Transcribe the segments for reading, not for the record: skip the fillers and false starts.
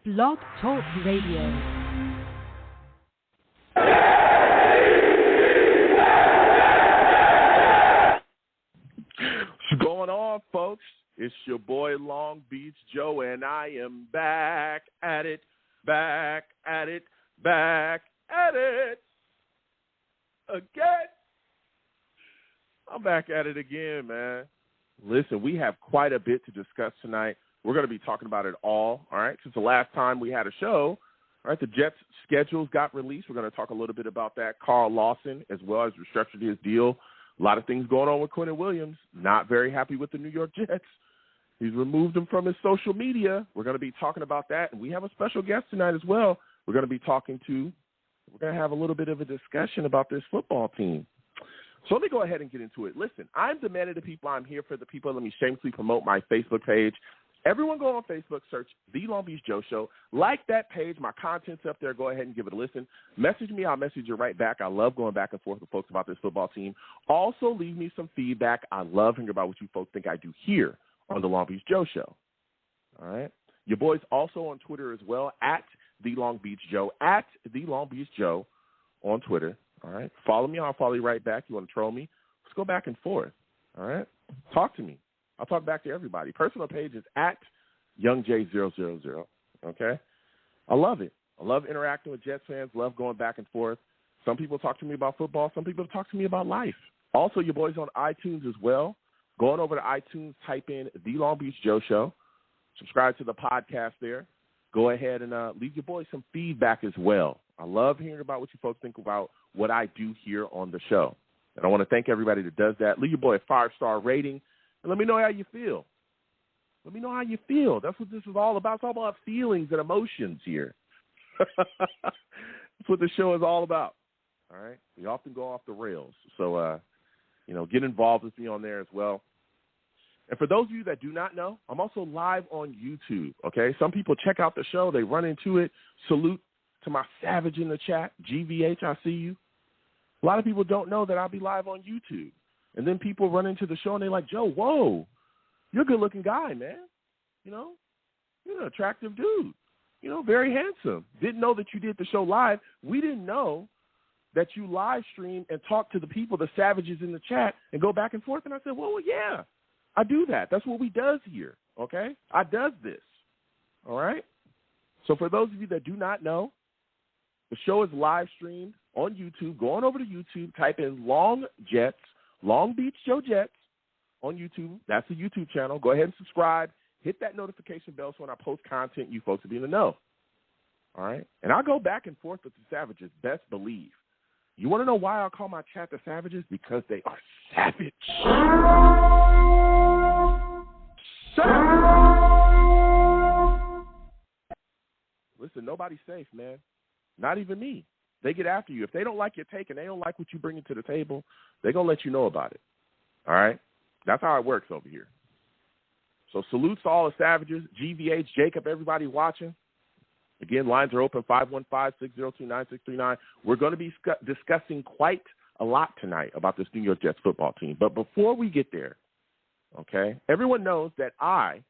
Blog Talk Radio. What's going on, folks? It's your boy Long Beach Joe, and I am back at it again. I'm back at it again, man. Listen, we have quite a bit to discuss tonight. We're going to be talking about it all right? Since the last time we had a show, all right, the Jets' schedules got released. We're going to talk a little bit about that. Carl Lawson, as well as restructured his deal. A lot of things going on with Quinnen Williams. Not very happy with the New York Jets. He's removed him from his social media. We're going to be talking about that. And we have a special guest tonight as well. We're going to have a little bit of a discussion about this football team. So let me go ahead and get into it. Listen, I'm the man of the people. I'm here for the people. Let me shamelessly promote my Facebook page. Everyone go on Facebook, search The Long Beach Joe Show. Like that page. My content's up there. Go ahead and give it a listen. Message me. I'll message you right back. I love going back and forth with folks about this football team. Also, leave me some feedback. I love hearing about what you folks think I do here on The Long Beach Joe Show. All right? Your boy's also on Twitter as well, at The Long Beach Joe, at The Long Beach Joe on Twitter. All right? Follow me. I'll follow you right back. You want to troll me? Let's go back and forth. All right? Talk to me. I'll talk back to everybody. Personal page is at YoungJ000, okay? I love it. I love interacting with Jets fans, love going back and forth. Some people talk to me about football. Some people talk to me about life. Also, your boy's on iTunes as well. Going over to iTunes, type in The Long Beach Joe Show. Subscribe to the podcast there. Go ahead and leave your boy some feedback as well. I love hearing about what you folks think about what I do here on the show. And I want to thank everybody that does that. Leave your boy a 5-star rating. And let me know how you feel. Let me know how you feel. That's what this is all about. It's all about feelings and emotions here. That's what the show is all about. All right? We often go off the rails. So, get involved with me on there as well. And for those of you that do not know, I'm also live on YouTube, okay? Some people check out the show. They run into it. Salute to my savage in the chat. GVH, I see you. A lot of people don't know that I'll be live on YouTube. And then people run into the show, and they're like, Joe, whoa, you're a good-looking guy, man. You're an attractive dude. Very handsome. Didn't know that you did the show live. We didn't know that you live stream and talk to the people, the savages in the chat, and go back and forth. And I said, well, yeah, I do that. That's what we does here, okay? I does this, all right? So for those of you that do not know, the show is live streamed on YouTube. Go on over to YouTube, type in Long Beach Joe Jets on YouTube. That's the YouTube channel. Go ahead and subscribe. Hit that notification bell so when I post content, you folks will be in the know. All right? And I'll go back and forth with the savages, best believe. You want to know why I call my chat the savages? Because they are savage. Listen, nobody's safe, man. Not even me. They get after you. If they don't like your take and they don't like what you bring to the table, they're going to let you know about it. All right? That's how it works over here. So salutes to all the savages, GVH, Jacob, everybody watching. Again, lines are open, 515-602-9639. We're going to be discussing quite a lot tonight about this New York Jets football team. But before we get there, okay, everyone knows that I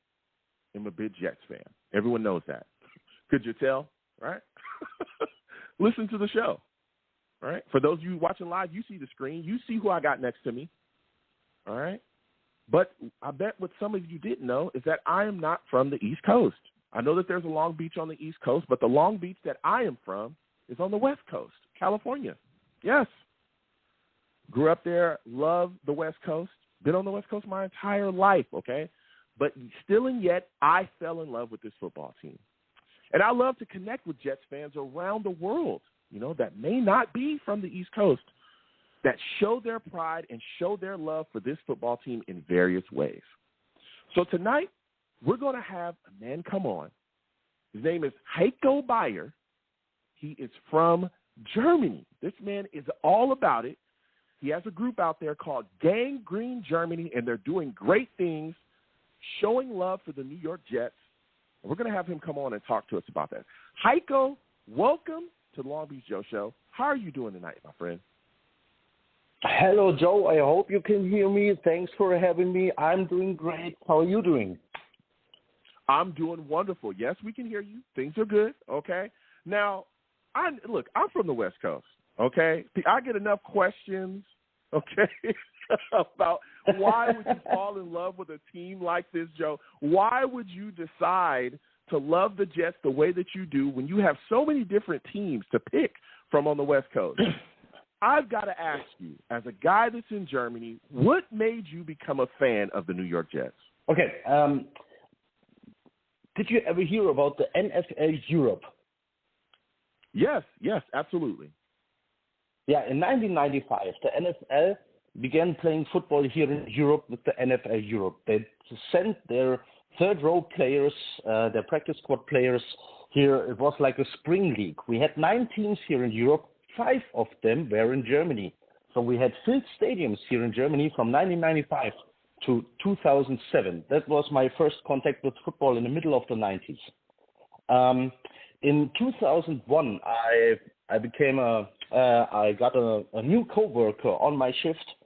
am a big Jets fan. Everyone knows that. Could you tell, right? Listen to the show, all right? For those of you watching live, you see the screen. You see who I got next to me, all right? But I bet what some of you didn't know is that I am not from the East Coast. I know that there's a Long Beach on the East Coast, but the Long Beach that I am from is on the West Coast, California. Yes. Grew up there, love the West Coast, been on the West Coast my entire life, okay? But still and yet, I fell in love with this football team. And I love to connect with Jets fans around the world, that may not be from the East Coast, that show their pride and show their love for this football team in various ways. So tonight, we're going to have a man come on. His name is Heiko Bayer. He is from Germany. This man is all about it. He has a group out there called Gang Green Germany, and they're doing great things, showing love for the New York Jets. And we're going to have him come on and talk to us about that. Heiko, welcome to the Long Beach Joe Show. How are you doing tonight, my friend? Hello, Joe. I hope you can hear me. Thanks for having me. I'm doing great. How are you doing? I'm doing wonderful. Yes, we can hear you. Things are good, okay? Now, I'm from the West Coast, okay? I get enough questions, okay, about why would you fall in love with a team like this, Joe? Why would you decide to love the Jets the way that you do when you have so many different teams to pick from on the West Coast? I've got to ask you, as a guy that's in Germany, what made you become a fan of the New York Jets? Okay. Did you ever hear about the NFL Europe? Yes, absolutely. Yeah, in 1995, the NFL began playing football here in Europe with the NFL Europe. They sent their third-row players, their practice squad players here. It was like a spring league. We had 9 teams here in Europe. 5 of them were in Germany. So we had filled stadiums here in Germany from 1995 to 2007. That was my first contact with football in the middle of the 90s. In 2001, I got a new coworker on my shift,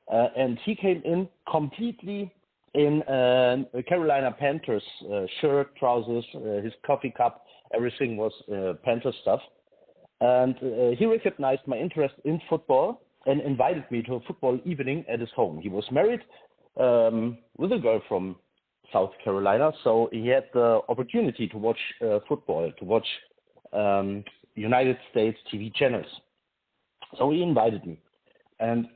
and he came in completely in a Carolina Panthers shirt, trousers, his coffee cup, everything was Panther stuff. And he recognized my interest in football and invited me to a football evening at his home. He was married with a girl from South Carolina, so he had the opportunity to watch football, to watch United States TV channels. So he invited me. And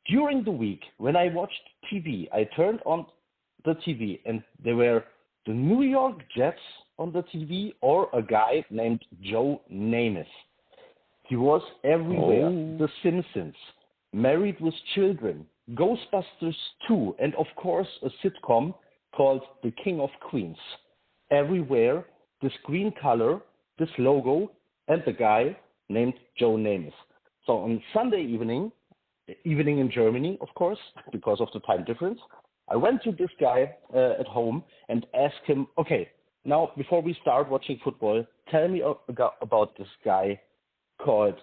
during the week, when I watched TV, I turned on the TV and there were the New York Jets on the TV or a guy named Joe Namath. He was everywhere. Oh. The Simpsons, Married with Children, Ghostbusters 2, and of course a sitcom called The King of Queens. Everywhere, this green color, this logo, and the guy named Joe Namath. So on Sunday evening in Germany, of course, because of the time difference, I went to this guy at home and asked him, okay, now before we start watching football, tell me about this guy called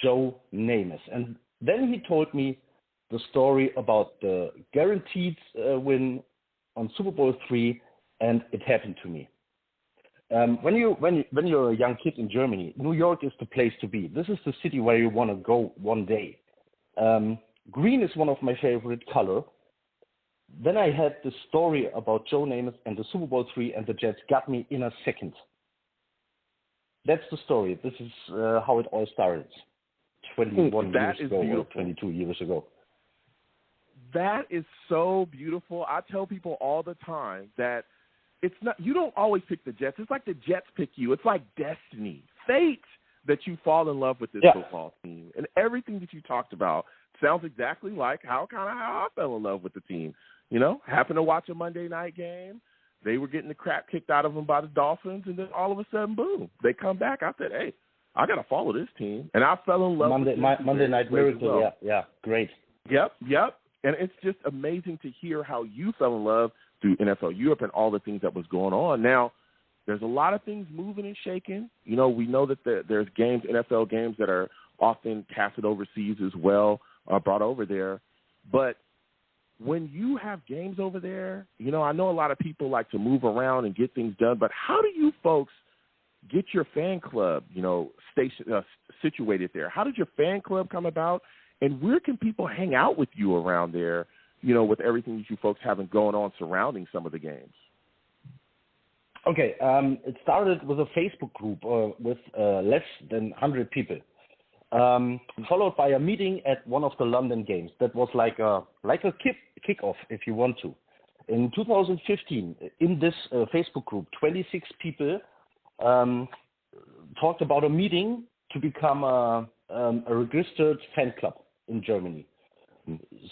Joe Namath. And then he told me the story about the guaranteed win on Super Bowl III, and it happened to me. When you're a young kid in Germany, New York is the place to be. This is the city where you want to go one day. Green is one of my favorite color. Then I had the story about Joe Namath and the Super Bowl III, and the Jets got me in a second. That's the story. This is how it all started 21 years ago or 22 years ago. That is so beautiful. I tell people all the time that it's not, you don't always pick the Jets. It's like the Jets pick you. It's like destiny, fate, that you fall in love with this football team. And everything that you talked about sounds exactly like how I fell in love with the team. You know, happened to watch a Monday night game. They were getting the crap kicked out of them by the Dolphins, and then all of a sudden, boom, they come back. I said, hey, I got to follow this team. And I fell in love with this Monday Night Miracle, well. yeah, great. Yep. And it's just amazing to hear how you fell in love through NFL Europe and all the things that was going on. Now, there's a lot of things moving and shaking. You know, we know that there's games, NFL games, that are often casted overseas as well, brought over there. But when you have games over there, you know, I know a lot of people like to move around and get things done, but how do you folks get your fan club, you know, situated there? How did your fan club come about, and where can people hang out with you around there, you know, with everything that you folks have going on surrounding some of the games? Okay, it started with a Facebook group with less than 100 people, followed by a meeting at one of the London games. That was like a kickoff, if you want to. In 2015, in this Facebook group, 26 people talked about a meeting to become a registered fan club in Germany.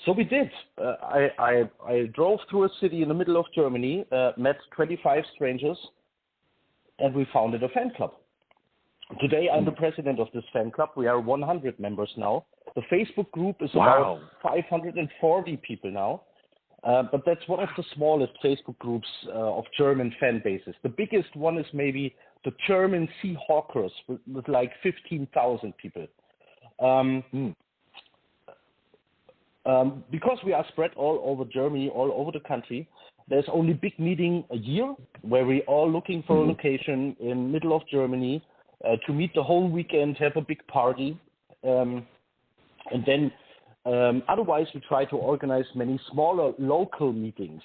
So we did. I drove through a city in the middle of Germany, met 25 strangers, and we founded a fan club. Today, I'm the president of this fan club. We are 100 members now. The Facebook group is about 540 people now. But that's one of the smallest Facebook groups of German fan bases. The biggest one is maybe the German Seahawkers with like 15,000 people. Because we are spread all over Germany, all over the country, there's only big meeting a year where we all looking for a location in middle of Germany to meet the whole weekend, have a big party. And then otherwise we try to organize many smaller local meetings.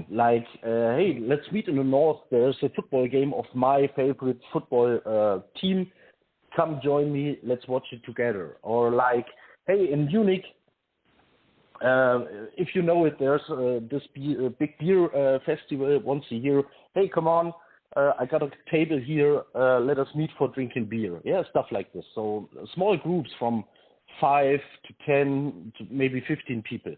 Like, hey, let's meet in the north. There's a football game of my favorite football team. Come join me. Let's watch it together. Or like, hey, in Munich, if you know it, there's this big beer festival once a year. Hey, come on. I got a table here. Let us meet for drinking beer. Yeah, stuff like this. So small groups from 5 to 10 to maybe 15 people.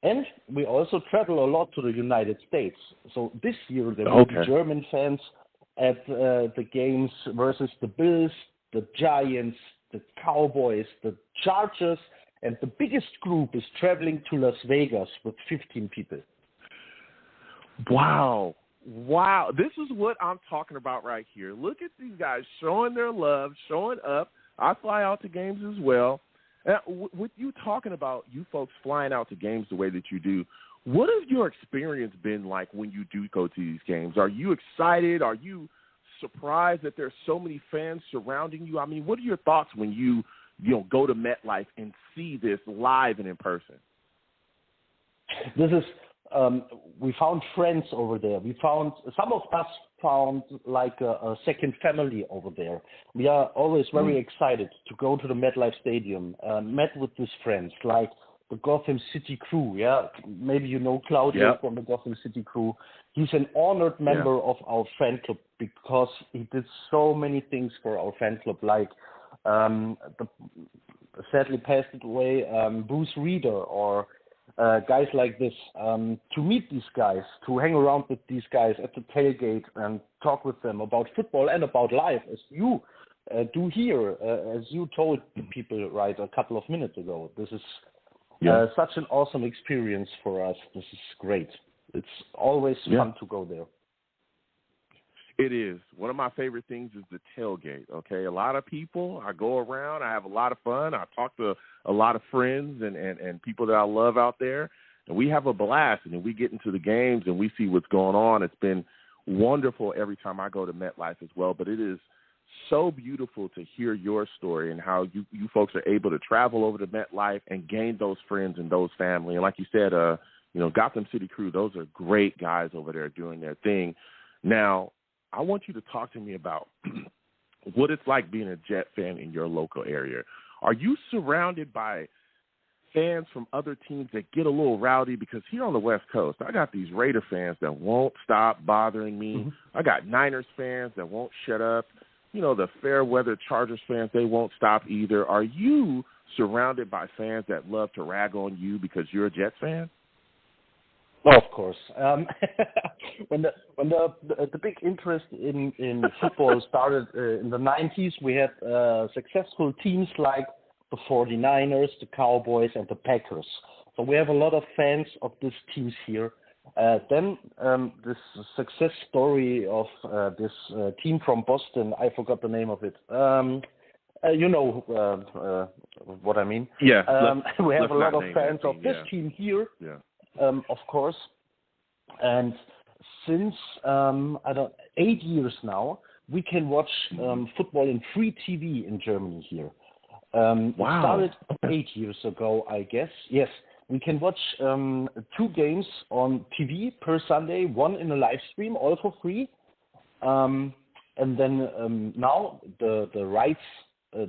And we also travel a lot to the United States. So this year there will be German fans at the games versus the Bills, the Giants, the Cowboys, the Chargers, and the biggest group is traveling to Las Vegas with 15 people. Wow. This is what I'm talking about right here. Look at these guys showing their love, showing up. I fly out to games as well. With you talking about you folks flying out to games the way that you do, what has your experience been like when you do go to these games? Are you excited? Are you surprised that there's so many fans surrounding you? I mean, what are your thoughts when you go to MetLife and see this live and in person? This is we found friends over there. Some of us found like a second family over there. We are always very excited to go to the MetLife Stadium, met with these friends, like the Gotham City crew. Yeah, maybe you know Claudio from the Gotham City crew. He's an honored member of our fan club because he did so many things for our fan club, like the sadly passed away Bruce Reeder or guys like this, to meet these guys, to hang around with these guys at the tailgate and talk with them about football and about life, as you do here, as you told people right a couple of minutes ago. This is such an awesome experience for us. This is great. It's always fun to go there. It is. One of my favorite things is the tailgate, okay? A lot of people, I go around, I have a lot of fun. I talk to a lot of friends and people that I love out there, and we have a blast. And then we get into the games and we see what's going on. It's been wonderful every time I go to MetLife as well, but it is so beautiful to hear your story and how you folks are able to travel over to MetLife and gain those friends and those family. And like you said, Gotham City crew, those are great guys over there doing their thing. Now, I want you to talk to me about what it's like being a Jet fan in your local area. Are you surrounded by fans from other teams that get a little rowdy? Because here on the West Coast, I got these Raider fans that won't stop bothering me. I got Niners fans that won't shut up. The fair weather Chargers fans, they won't stop either. Are you surrounded by fans that love to rag on you because you're a Jets fan? Well, of course. When the big interest in football started in the 90s, we had successful teams like the 49ers, the Cowboys, and the Packers. So we have a lot of fans of these teams here. Then this success story of this team from Boston, I forgot the name of it. What I mean. Yeah. We have a lot of fans of this team here. Yeah. Of course, and since 8 years now, we can watch football in free TV in Germany here. It started 8 years ago, I guess. Yes, we can watch 2 games on TV per Sunday, one in a live stream, all for free. And then now the rights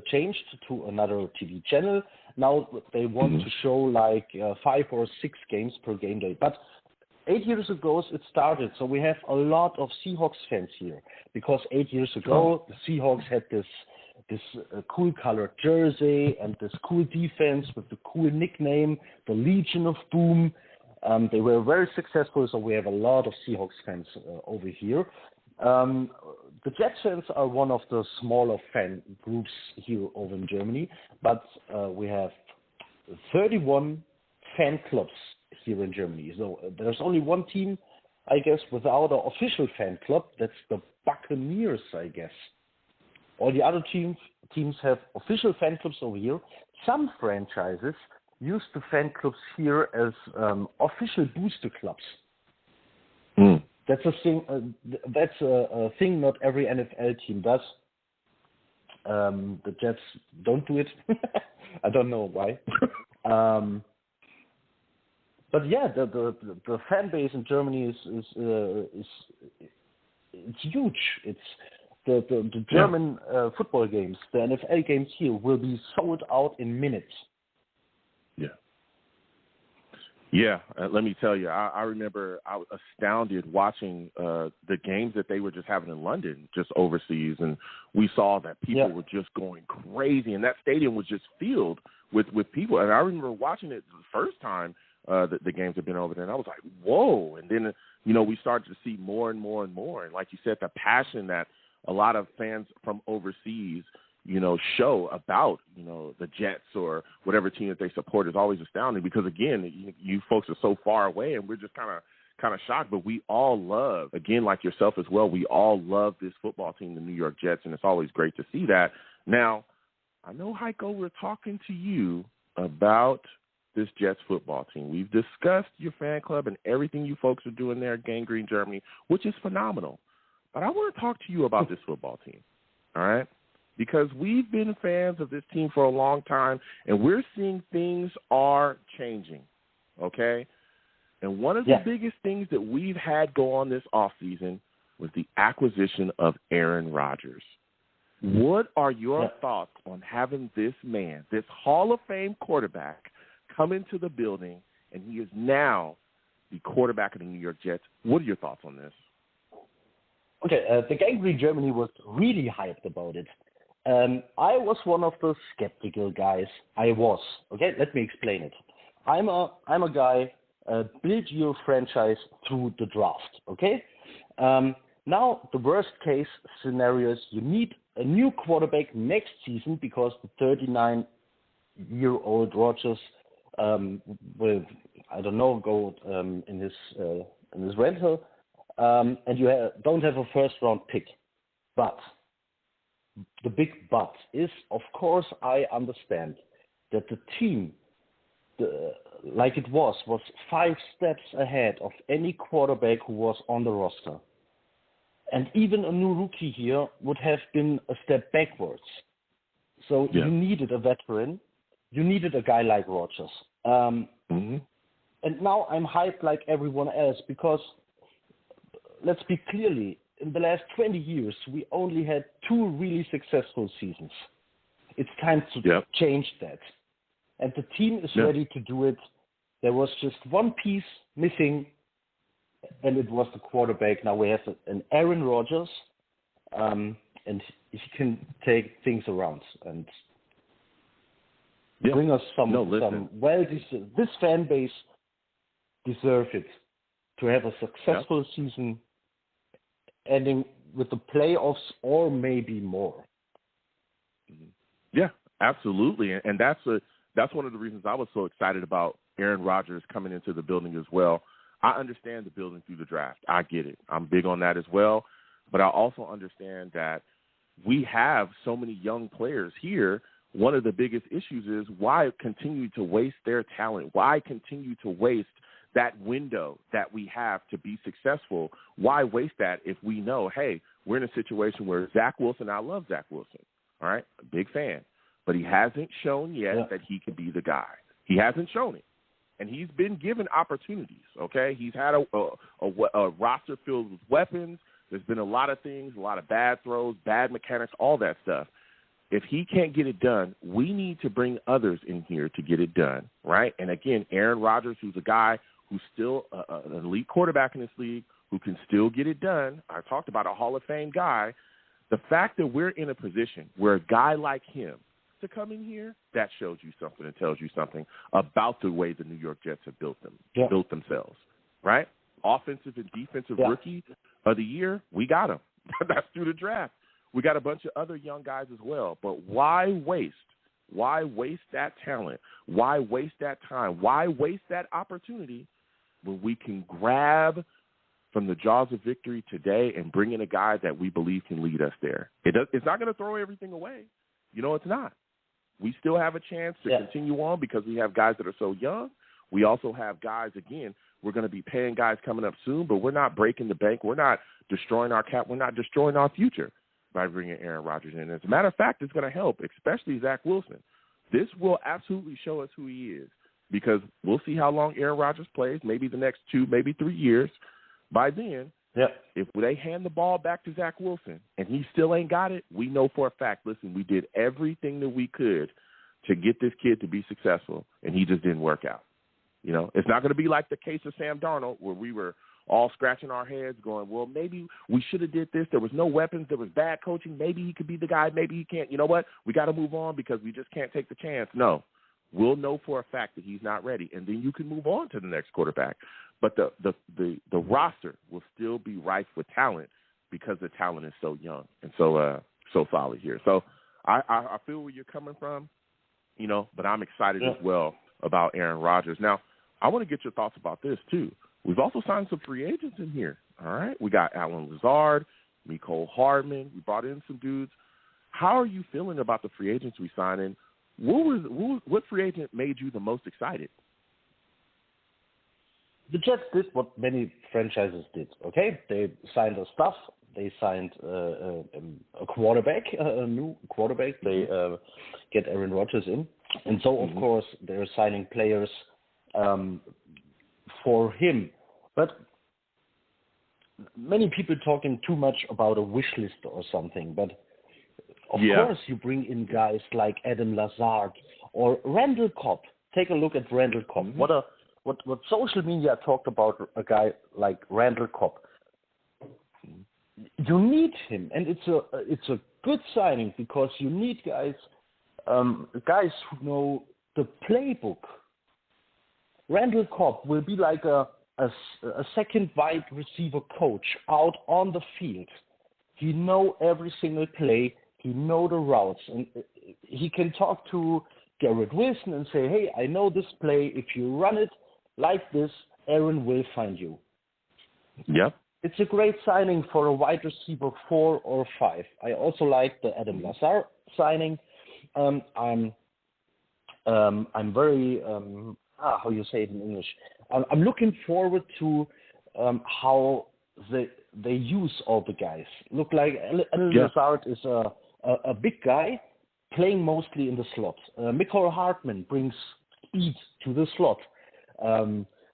changed to another TV channel. Now they want to show like 5 or 6 games per game day. But 8 years ago it started, so we have a lot of Seahawks fans here. Because 8 years ago the Seahawks had this cool colored jersey and this cool defense with the cool nickname, the Legion of Boom. They were very successful, so we have a lot of Seahawks fans over here. The Jets fans are one of the smaller fan groups here over in Germany, but we have 31 fan clubs here in Germany. So there's only one team, I guess, without an official fan club. That's the Buccaneers, I guess. All the other teams have official fan clubs over here. Some franchises used the fan clubs here as official booster clubs. Mm. That's a thing. That's a thing not every NFL team does. The Jets don't do it. I don't know why. But yeah, the fan base in Germany is it's huge. It's the German football games, the NFL games here will be sold out in minutes. Yeah. Yeah, let me tell you, I remember I was astounded watching the games that they were just having in London, just overseas, and we saw that people were just going crazy, and that stadium was just filled with people. And I remember watching it the first time the games had been over there, and I was like, whoa. And then, we started to see more and more and more. And like you said, the passion that a lot of fans from overseas show about, the Jets or whatever team that they support is always astounding because, again, you folks are so far away and we're just kind of shocked. But we all love, again, like yourself as well, we all love this football team, the New York Jets, and it's always great to see that. Now, I know, Heiko, we're talking to you about this Jets football team. We've discussed your fan club and everything you folks are doing there at Gang Green, Germany, which is phenomenal. But I want to talk to you about this football team, all right? Because we've been fans of this team for a long time, and we're seeing things are changing, okay? And one of the biggest things that we've had go on this offseason was the acquisition of Aaron Rodgers. What are your thoughts on having this man, this Hall of Fame quarterback, come into the building, and he is now the quarterback of the New York Jets? What are your thoughts on this? Okay, the Gang Green Germany was really hyped about it. I was one of the skeptical guys. I was. Okay, let me explain it. I'm a guy, build your franchise through the draft. Okay? Now, the worst case scenario is you need a new quarterback next season because the 39-year-old Rodgers will, I don't know, go in his rental, and you don't have a first-round pick. But the big but is, of course, I understand that the team, like it was 5 steps ahead of any quarterback who was on the roster. And even a new rookie here would have been a step backwards. So you needed a veteran. You needed a guy like Rodgers. And now I'm hyped like everyone else because, let's be clearly, in the last 20 years, we only had 2 really successful seasons. It's time to change that. And the team is ready to do it. There was just one piece missing, and it was the quarterback. Now we have an Aaron Rodgers, and he can take things around and bring us some this fan base deserves it to have a successful season ending with the playoffs or maybe more. Yeah, absolutely. And that's one of the reasons I was so excited about Aaron Rodgers coming into the building as well. I understand the building through the draft. I get it. I'm big on that as well. But I also understand that we have so many young players here. One of the biggest issues is why continue to waste their talent? Why continue to waste that window that we have to be successful? Why waste that if we know, hey, we're in a situation where Zach Wilson, I love Zach Wilson, all right, a big fan, but he hasn't shown yet that he can be the guy. He hasn't shown it. And he's been given opportunities, okay? He's had a roster filled with weapons. There's been a lot of things, a lot of bad throws, bad mechanics, all that stuff. If he can't get it done, we need to bring others in here to get it done, right? And, again, Aaron Rodgers, who's a guy who's still an elite quarterback in this league, who can still get it done. I talked about a Hall of Fame guy. The fact that we're in a position where a guy like him to come in here, that shows you something and tells you something about the way the New York Jets have built themselves, right? Offensive and defensive rookie of the year, we got him. That's through the draft. We got a bunch of other young guys as well. But why waste? Why waste that talent? Why waste that time? Why waste that opportunity when we can grab from the jaws of victory today and bring in a guy that we believe can lead us there? It's not going to throw everything away. It's not. we still have a chance to continue on because we have guys that are so young. We also have guys, again, we're going to be paying guys coming up soon, but we're not breaking the bank. We're not destroying our cap. We're not destroying our future by bringing Aaron Rodgers in. As a matter of fact, it's going to help, especially Zach Wilson. This will absolutely show us who he is because we'll see how long Aaron Rodgers plays, maybe the next 2, maybe 3 years. By then, if they hand the ball back to Zach Wilson and he still ain't got it, we know for a fact, listen, we did everything that we could to get this kid to be successful, and he just didn't work out. You know, it's not going to be like the case of Sam Darnold where we were all scratching our heads going, well, maybe we should have did this. There was no weapons. There was bad coaching. Maybe he could be the guy. Maybe he can't. You know what? We got to move on because we just can't take the chance. No, we'll know for a fact that he's not ready, and then you can move on to the next quarterback. But the roster will still be rife with talent because the talent is so young and so solid here. So I feel where you're coming from, you know, but I'm excited as well about Aaron Rodgers. Now, I want to get your thoughts about this, too. We've also signed some free agents in here, all right? We got Allen Lazard, Mecole Hardman. We brought in some dudes. How are you feeling about the free agents we signed in? What free agent made you the most excited? The Jets did what many franchises did, okay? They signed their stuff. They signed a quarterback, a new quarterback. They get Aaron Rodgers in. And so, of course, they're signing players for him. But many people talking too much about a wish list or something. But, of course, you bring in guys like Adam Lazard or Randall Cobb. Take a look at Randall Cobb. What social media talked about a guy like Randall Cobb. You need him, and it's a good signing because you need guys who know the playbook. Randall Cobb will be like a second wide receiver coach out on the field. He know every single play. He know the routes, and he can talk to Garrett Wilson and say, "Hey, I know this play. If you run it like this, Aaron will find you." Yep. It's a great signing for a wide receiver 4 or 5. I also like the Adam Lazard signing. I'm very how you say it in English. I'm looking forward to how they use all the guys. Look like Adam Lazard is a big guy playing mostly in the slot. Mecole Hardman brings speed to the slot.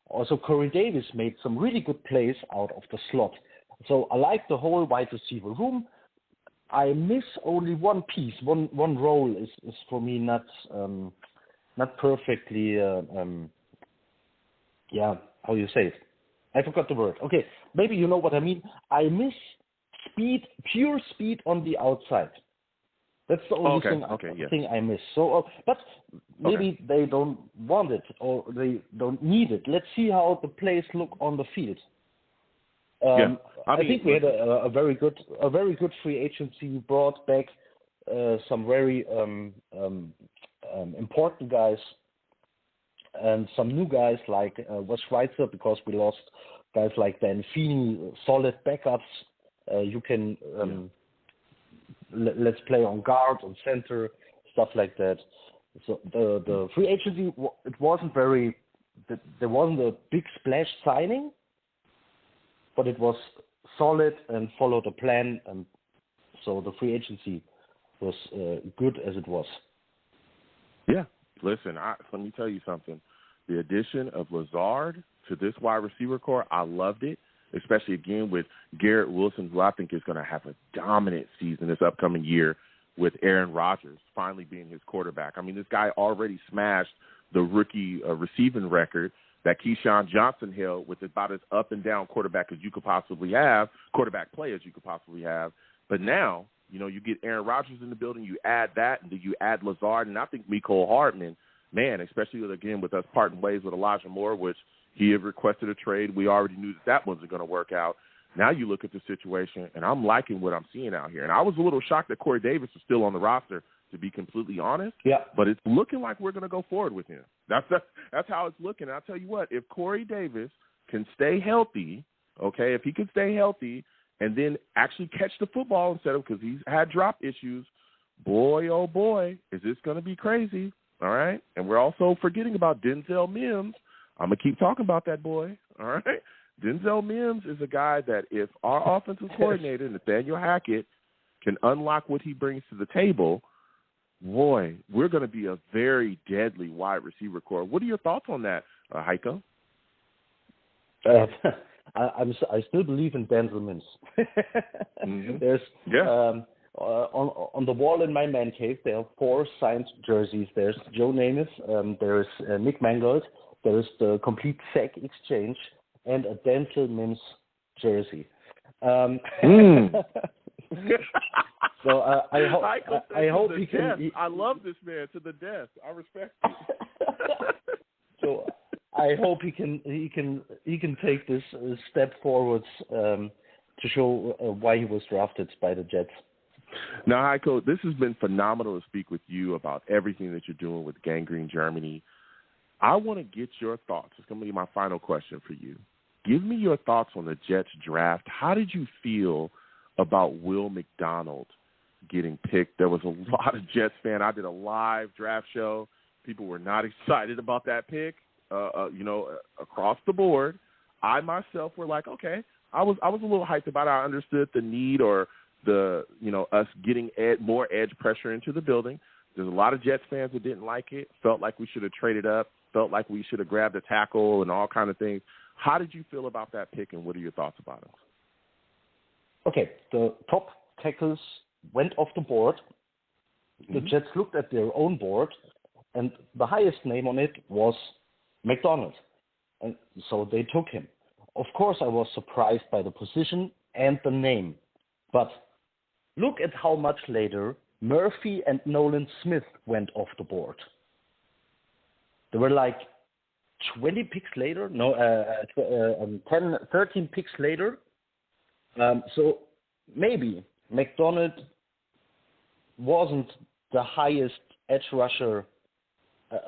Also, Corey Davis made some really good plays out of the slot. So I like the whole wide receiver room. I miss only one piece. One role is for me not perfectly. How you say it? I forgot the word. Okay, maybe you know what I mean. I miss speed, pure speed on the outside. That's the only thing I miss. So, but maybe they don't want it or they don't need it. Let's see how the plays look on the field. I think we had a very good free agency. Brought back some very important guys and some new guys like Wes Schweitzer, because we lost guys like Dan Feeney, solid backups. You can. Let's play on guard, on center, stuff like that. So the free agency, it wasn't very, there wasn't a big splash signing, but it was solid and followed a plan, and so the free agency was good as it was. Yeah. Listen, let me tell you something. The addition of Lazard to this wide receiver core, I loved it. Especially, again, with Garrett Wilson, who I think is going to have a dominant season this upcoming year with Aaron Rodgers finally being his quarterback. I mean, this guy already smashed the rookie receiving record that Keyshawn Johnson held with about as up-and-down quarterback play as you could possibly have. But now, you know, you get Aaron Rodgers in the building, you add that, and then you add Lazard, and I think Mecole Hardman, man, especially, with us parting ways with Elijah Moore, which – he had requested a trade. We already knew that wasn't going to work out. Now you look at the situation, and I'm liking what I'm seeing out here. And I was a little shocked that Corey Davis is still on the roster, to be completely honest. Yeah. But it's looking like we're going to go forward with him. That's how it's looking. And I'll tell you what, if Corey Davis can stay healthy, okay, if he can stay healthy and then actually catch the football instead of, because he's had drop issues, boy, oh boy, is this going to be crazy. All right. And we're also forgetting about Denzel Mims. I'm going to keep talking about that boy. All right. Denzel Mims is a guy that if our offensive coordinator, Nathaniel Hackett, can unlock what he brings to the table, boy, we're going to be a very deadly wide receiver core. What are your thoughts on that, Heiko? I still believe in Denzel Mims. There's on the wall in my man cave, there are 4 signed jerseys. There's Joe Namath, there's Nick Mangold, there's the complete sack exchange, and a Denzel Mims jersey. So I hope he can. I love this man to the death. I respect him. So I hope he can take this step forwards to show why he was drafted by the Jets. Now, Heiko, this has been phenomenal to speak with you about everything that you're doing with Gangrene Germany. I want to get your thoughts. It's going to be my final question for you. Give me your thoughts on the Jets draft. How did you feel about Will McDonald getting picked? There was a lot of Jets fans. I did a live draft show. People were not excited about that pick, across the board. I myself were like, okay. I was a little hyped about it. I understood the need or the, us getting more edge pressure into the building. There's a lot of Jets fans that didn't like it, felt like we should have traded up, felt like we should have grabbed a tackle and all kind of things. How did you feel about that pick, and what are your thoughts about it? Okay, the top tackles went off the board. The Jets looked at their own board, and the highest name on it was McDonald. And so they took him. Of course, I was surprised by the position and the name. But look at how much later Murphy and Nolan Smith went off the board. They were like 20 picks later, 13 picks later. So maybe McDonald wasn't the highest edge rusher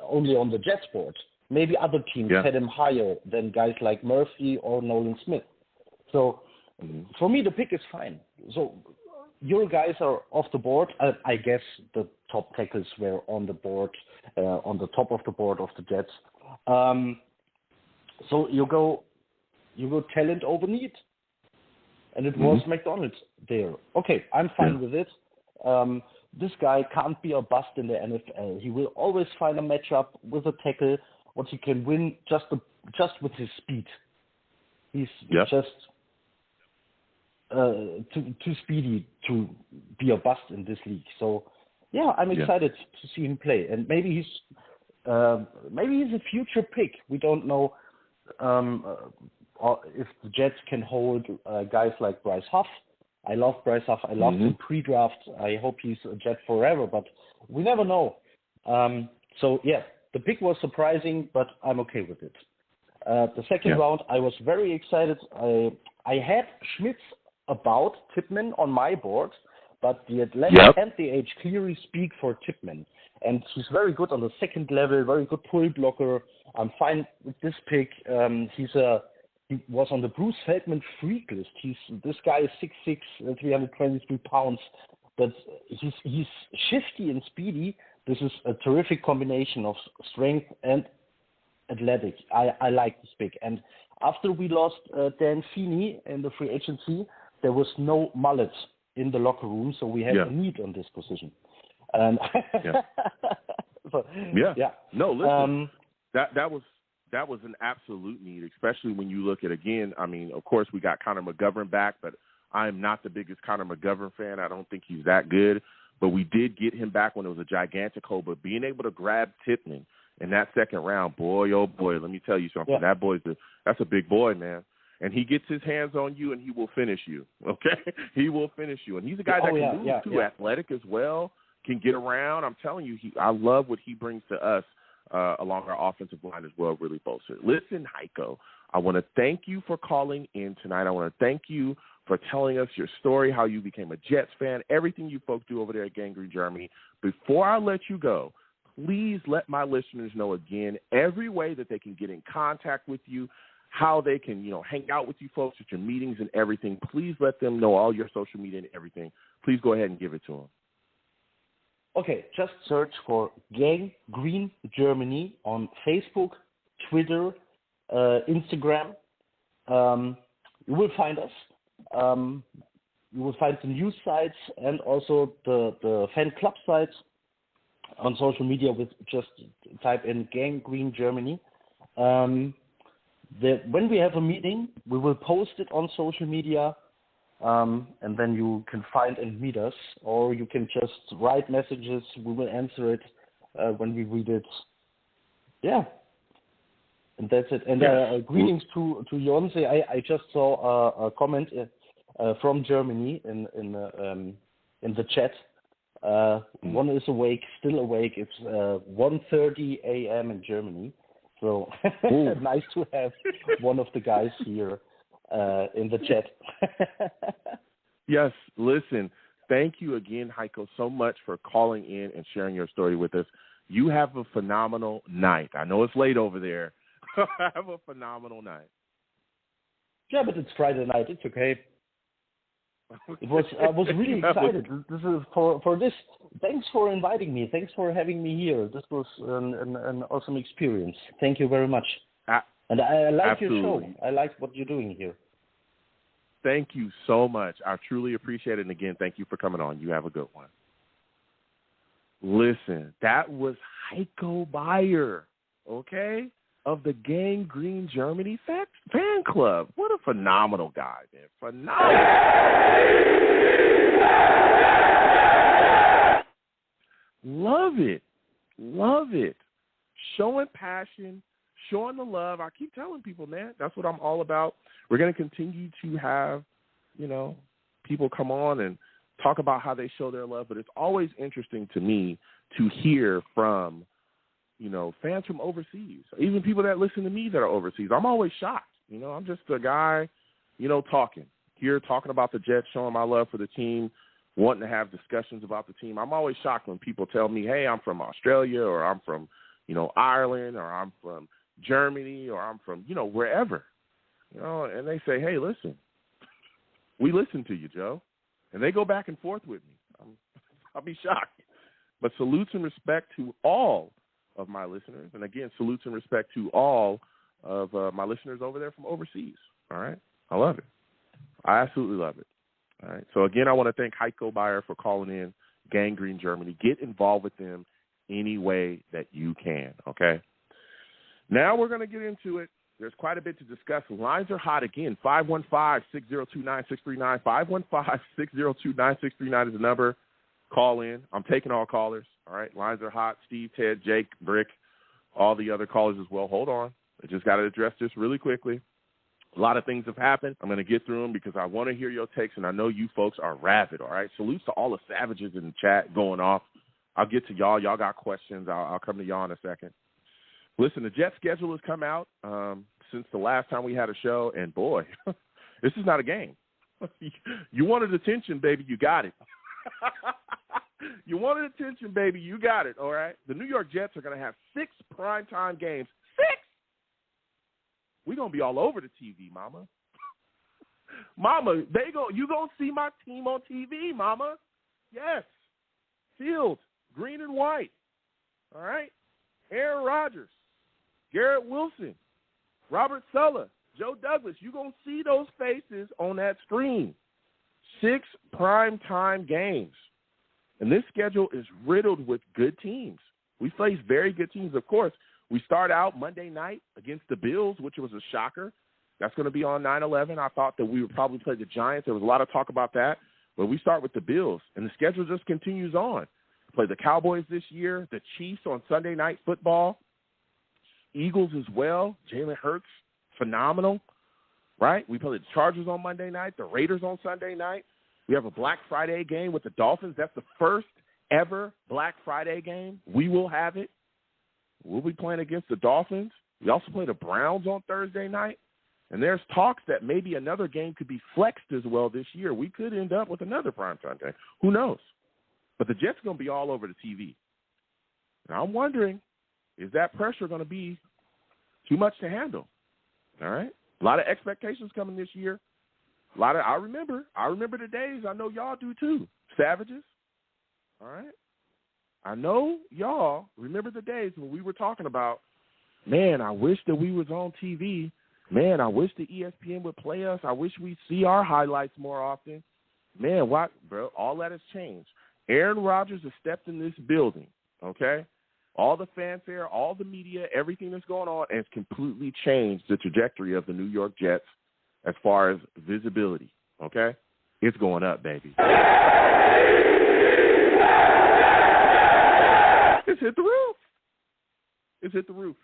only on the Jets board. Maybe other teams had him higher than guys like Murphy or Nolan Smith. So for me, the pick is fine. So your guys are off the board. I guess the top tackles were on the board, on the top of the board of the Jets. So you go talent over need. And it was McDonald there. Okay, I'm fine with it. This guy can't be a bust in the NFL. He will always find a matchup with a tackle what he can win just with his speed. He's just too speedy to be a bust in this league. So, I'm excited to see him play. And maybe he's a future pick. We don't know if the Jets can hold guys like Bryce Huff. I love Bryce Huff. I loved him pre-draft. I hope he's a Jet forever, but we never know. The pick was surprising, but I'm okay with it. The second round, I was very excited. I had Schmitz about Tippmann on my board, but the Athletic and the Age clearly speak for Tippmann. And he's very good on the second level, very good pull blocker. I'm fine with this pick. He was on the Bruce Feldman freak list. This guy is 6'6", 323 pounds, but he's shifty and speedy. This is a terrific combination of strength and athletic. I like this pick. And after we lost Dan Feeney in the free agency, there was no mullet in the locker room, so we had a need on this position. And No, listen, that was an absolute need, especially when you look at, again, I mean, of course, we got Connor McGovern back, but I'm not the biggest Connor McGovern fan. I don't think he's that good. But we did get him back when it was a gigantic hole. But being able to grab Tippmann in that second round, boy, oh boy, let me tell you something. That that's a big boy, man. And he gets his hands on you, and he will finish you, okay? He will finish you. And he's a guy that can move, too, athletic as well, can get around. I'm telling you, I love what he brings to us. Along our offensive line as well, really bolstered. Listen, Heiko, I want to thank you for calling in tonight. I want to thank you for telling us your story, how you became a Jets fan, everything you folks do over there at Gangrene Germany. Before I let you go, please let my listeners know again every way that they can get in contact with you, how they can, hang out with you folks at your meetings and everything. Please let them know all your social media and everything. Please go ahead and give it to them. Okay, just search for Gang Green Germany on Facebook, Twitter, Instagram. You will find us. You will find the news sites and also the fan club sites on social media. With just type in Gang Green Germany. When we have a meeting, we will post it on social media. And then you can find and meet us, or you can just write messages. We will answer it when we read it. Yeah, and that's it. And greetings to Jonse. I just saw a comment from Germany in the chat. One is awake, still awake. It's 1:30 a.m. in Germany. So nice to have one of the guys here in the chat. Yes, listen, thank you again, Heiko, so much for calling in and sharing your story with us. You have a phenomenal night. I know it's late over there. Have a phenomenal night. Yeah, but it's Friday night. It's okay. I was really excited. This is for this. Thanks for inviting me. Thanks for having me here. This was an awesome experience. Thank you very much. And I like your show. I like what you're doing here. Thank you so much. I truly appreciate it. And again, thank you for coming on. You have a good one. Listen, that was Heiko Bayer, okay, of the Gang Green Germany fan club. What a phenomenal guy, man. Phenomenal. Love it. Love it. Showing passion, showing the love. I keep telling people, man, that's what I'm all about. We're going to continue to have, people come on and talk about how they show their love. But it's always interesting to me to hear from, fans from overseas, even people that listen to me that are overseas. I'm always shocked. I'm just a guy, talking about the Jets, showing my love for the team, wanting to have discussions about the team. I'm always shocked when people tell me, hey, I'm from Australia, or I'm from, Ireland, or I'm from Germany, or I'm from, wherever. And they say, hey, listen, we listen to you, Joe. And they go back and forth with me. I'll be shocked. But salutes and respect to all of my listeners. And, again, salutes and respect to all of my listeners over there from overseas. All right? I love it. I absolutely love it. All right? So, again, I want to thank Heiko Bayer for calling in Gang Green Germany. Get involved with them any way that you can, okay? Now we're going to get into it. There's quite a bit to discuss. Lines are hot again. 515-602-9639. 515-602-9639 is the number. Call in. I'm taking all callers. All right. Lines are hot. Steve, Ted, Jake, Brick, all the other callers as well. Hold on. I just got to address this really quickly. A lot of things have happened. I'm going to get through them because I want to hear your takes, and I know you folks are rabid. All right. Salutes to all the savages in the chat going off. I'll get to y'all. Y'all got questions. I'll come to y'all in a second. Listen, the Jet schedule has come out since the last time we had a show, and, boy, this is not a game. You wanted attention, baby, you got it. You wanted attention, baby, you got it, all right? The New York Jets are going to have 6 primetime games. 6! We're going to be all over the TV, mama. Mama, you going to see my team on TV, mama. Yes. Field, green and white, all right? Aaron Rodgers, Garrett Wilson, Robert Saleh, Joe Douglas. You're going to see those faces on that screen. 6 primetime games. And this schedule is riddled with good teams. We face very good teams. Of course, we start out Monday night against the Bills, which was a shocker. That's going to be on 9/11. I thought that we would probably play the Giants. There was a lot of talk about that. But we start with the Bills, and the schedule just continues on. Play the Cowboys this year, the Chiefs on Sunday Night Football, Eagles as well. Jalen Hurts, phenomenal, right? We play the Chargers on Monday night, the Raiders on Sunday night. We have a Black Friday game with the Dolphins. That's the first ever Black Friday game. We will have it. We'll be playing against the Dolphins. We also play the Browns on Thursday night. And there's talks that maybe another game could be flexed as well this year. We could end up with another primetime game. Who knows? But the Jets are going to be all over the TV. And I'm wondering, is that pressure going to be too much to handle? All right? A lot of expectations coming this year. I remember the days. I know y'all do too. Savages. All right? I know y'all remember the days when we were talking about, man, I wish that we was on TV. Man, I wish the ESPN would play us. I wish we'd see our highlights more often. Man, what, bro? All that has changed. Aaron Rodgers has stepped in this building, okay? All the fanfare, all the media, everything that's going on has completely changed the trajectory of the New York Jets as far as visibility, okay? It's going up, baby. It's hit the roof. It's hit the roof.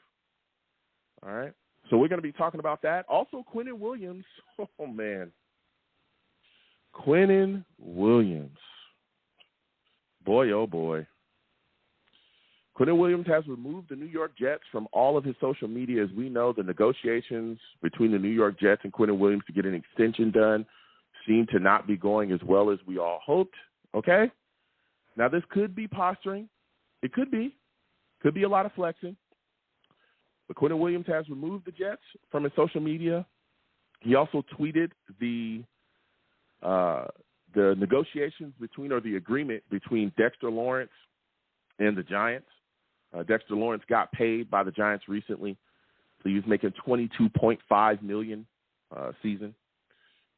All right? So we're going to be talking about that. Also, Quinnen Williams. Oh, man. Quinnen Williams. Boy, oh, boy. Quinnen Williams has removed the New York Jets from all of his social media. As we know, the negotiations between the New York Jets and Quinnen Williams to get an extension done seem to not be going as well as we all hoped, okay? Now, this could be posturing. It could be. Could be a lot of flexing. But Quinnen Williams has removed the Jets from his social media. He also tweeted the negotiations between, or the agreement between Dexter Lawrence and the Giants. Dexter Lawrence got paid by the Giants recently. So he was making $22.5 million season.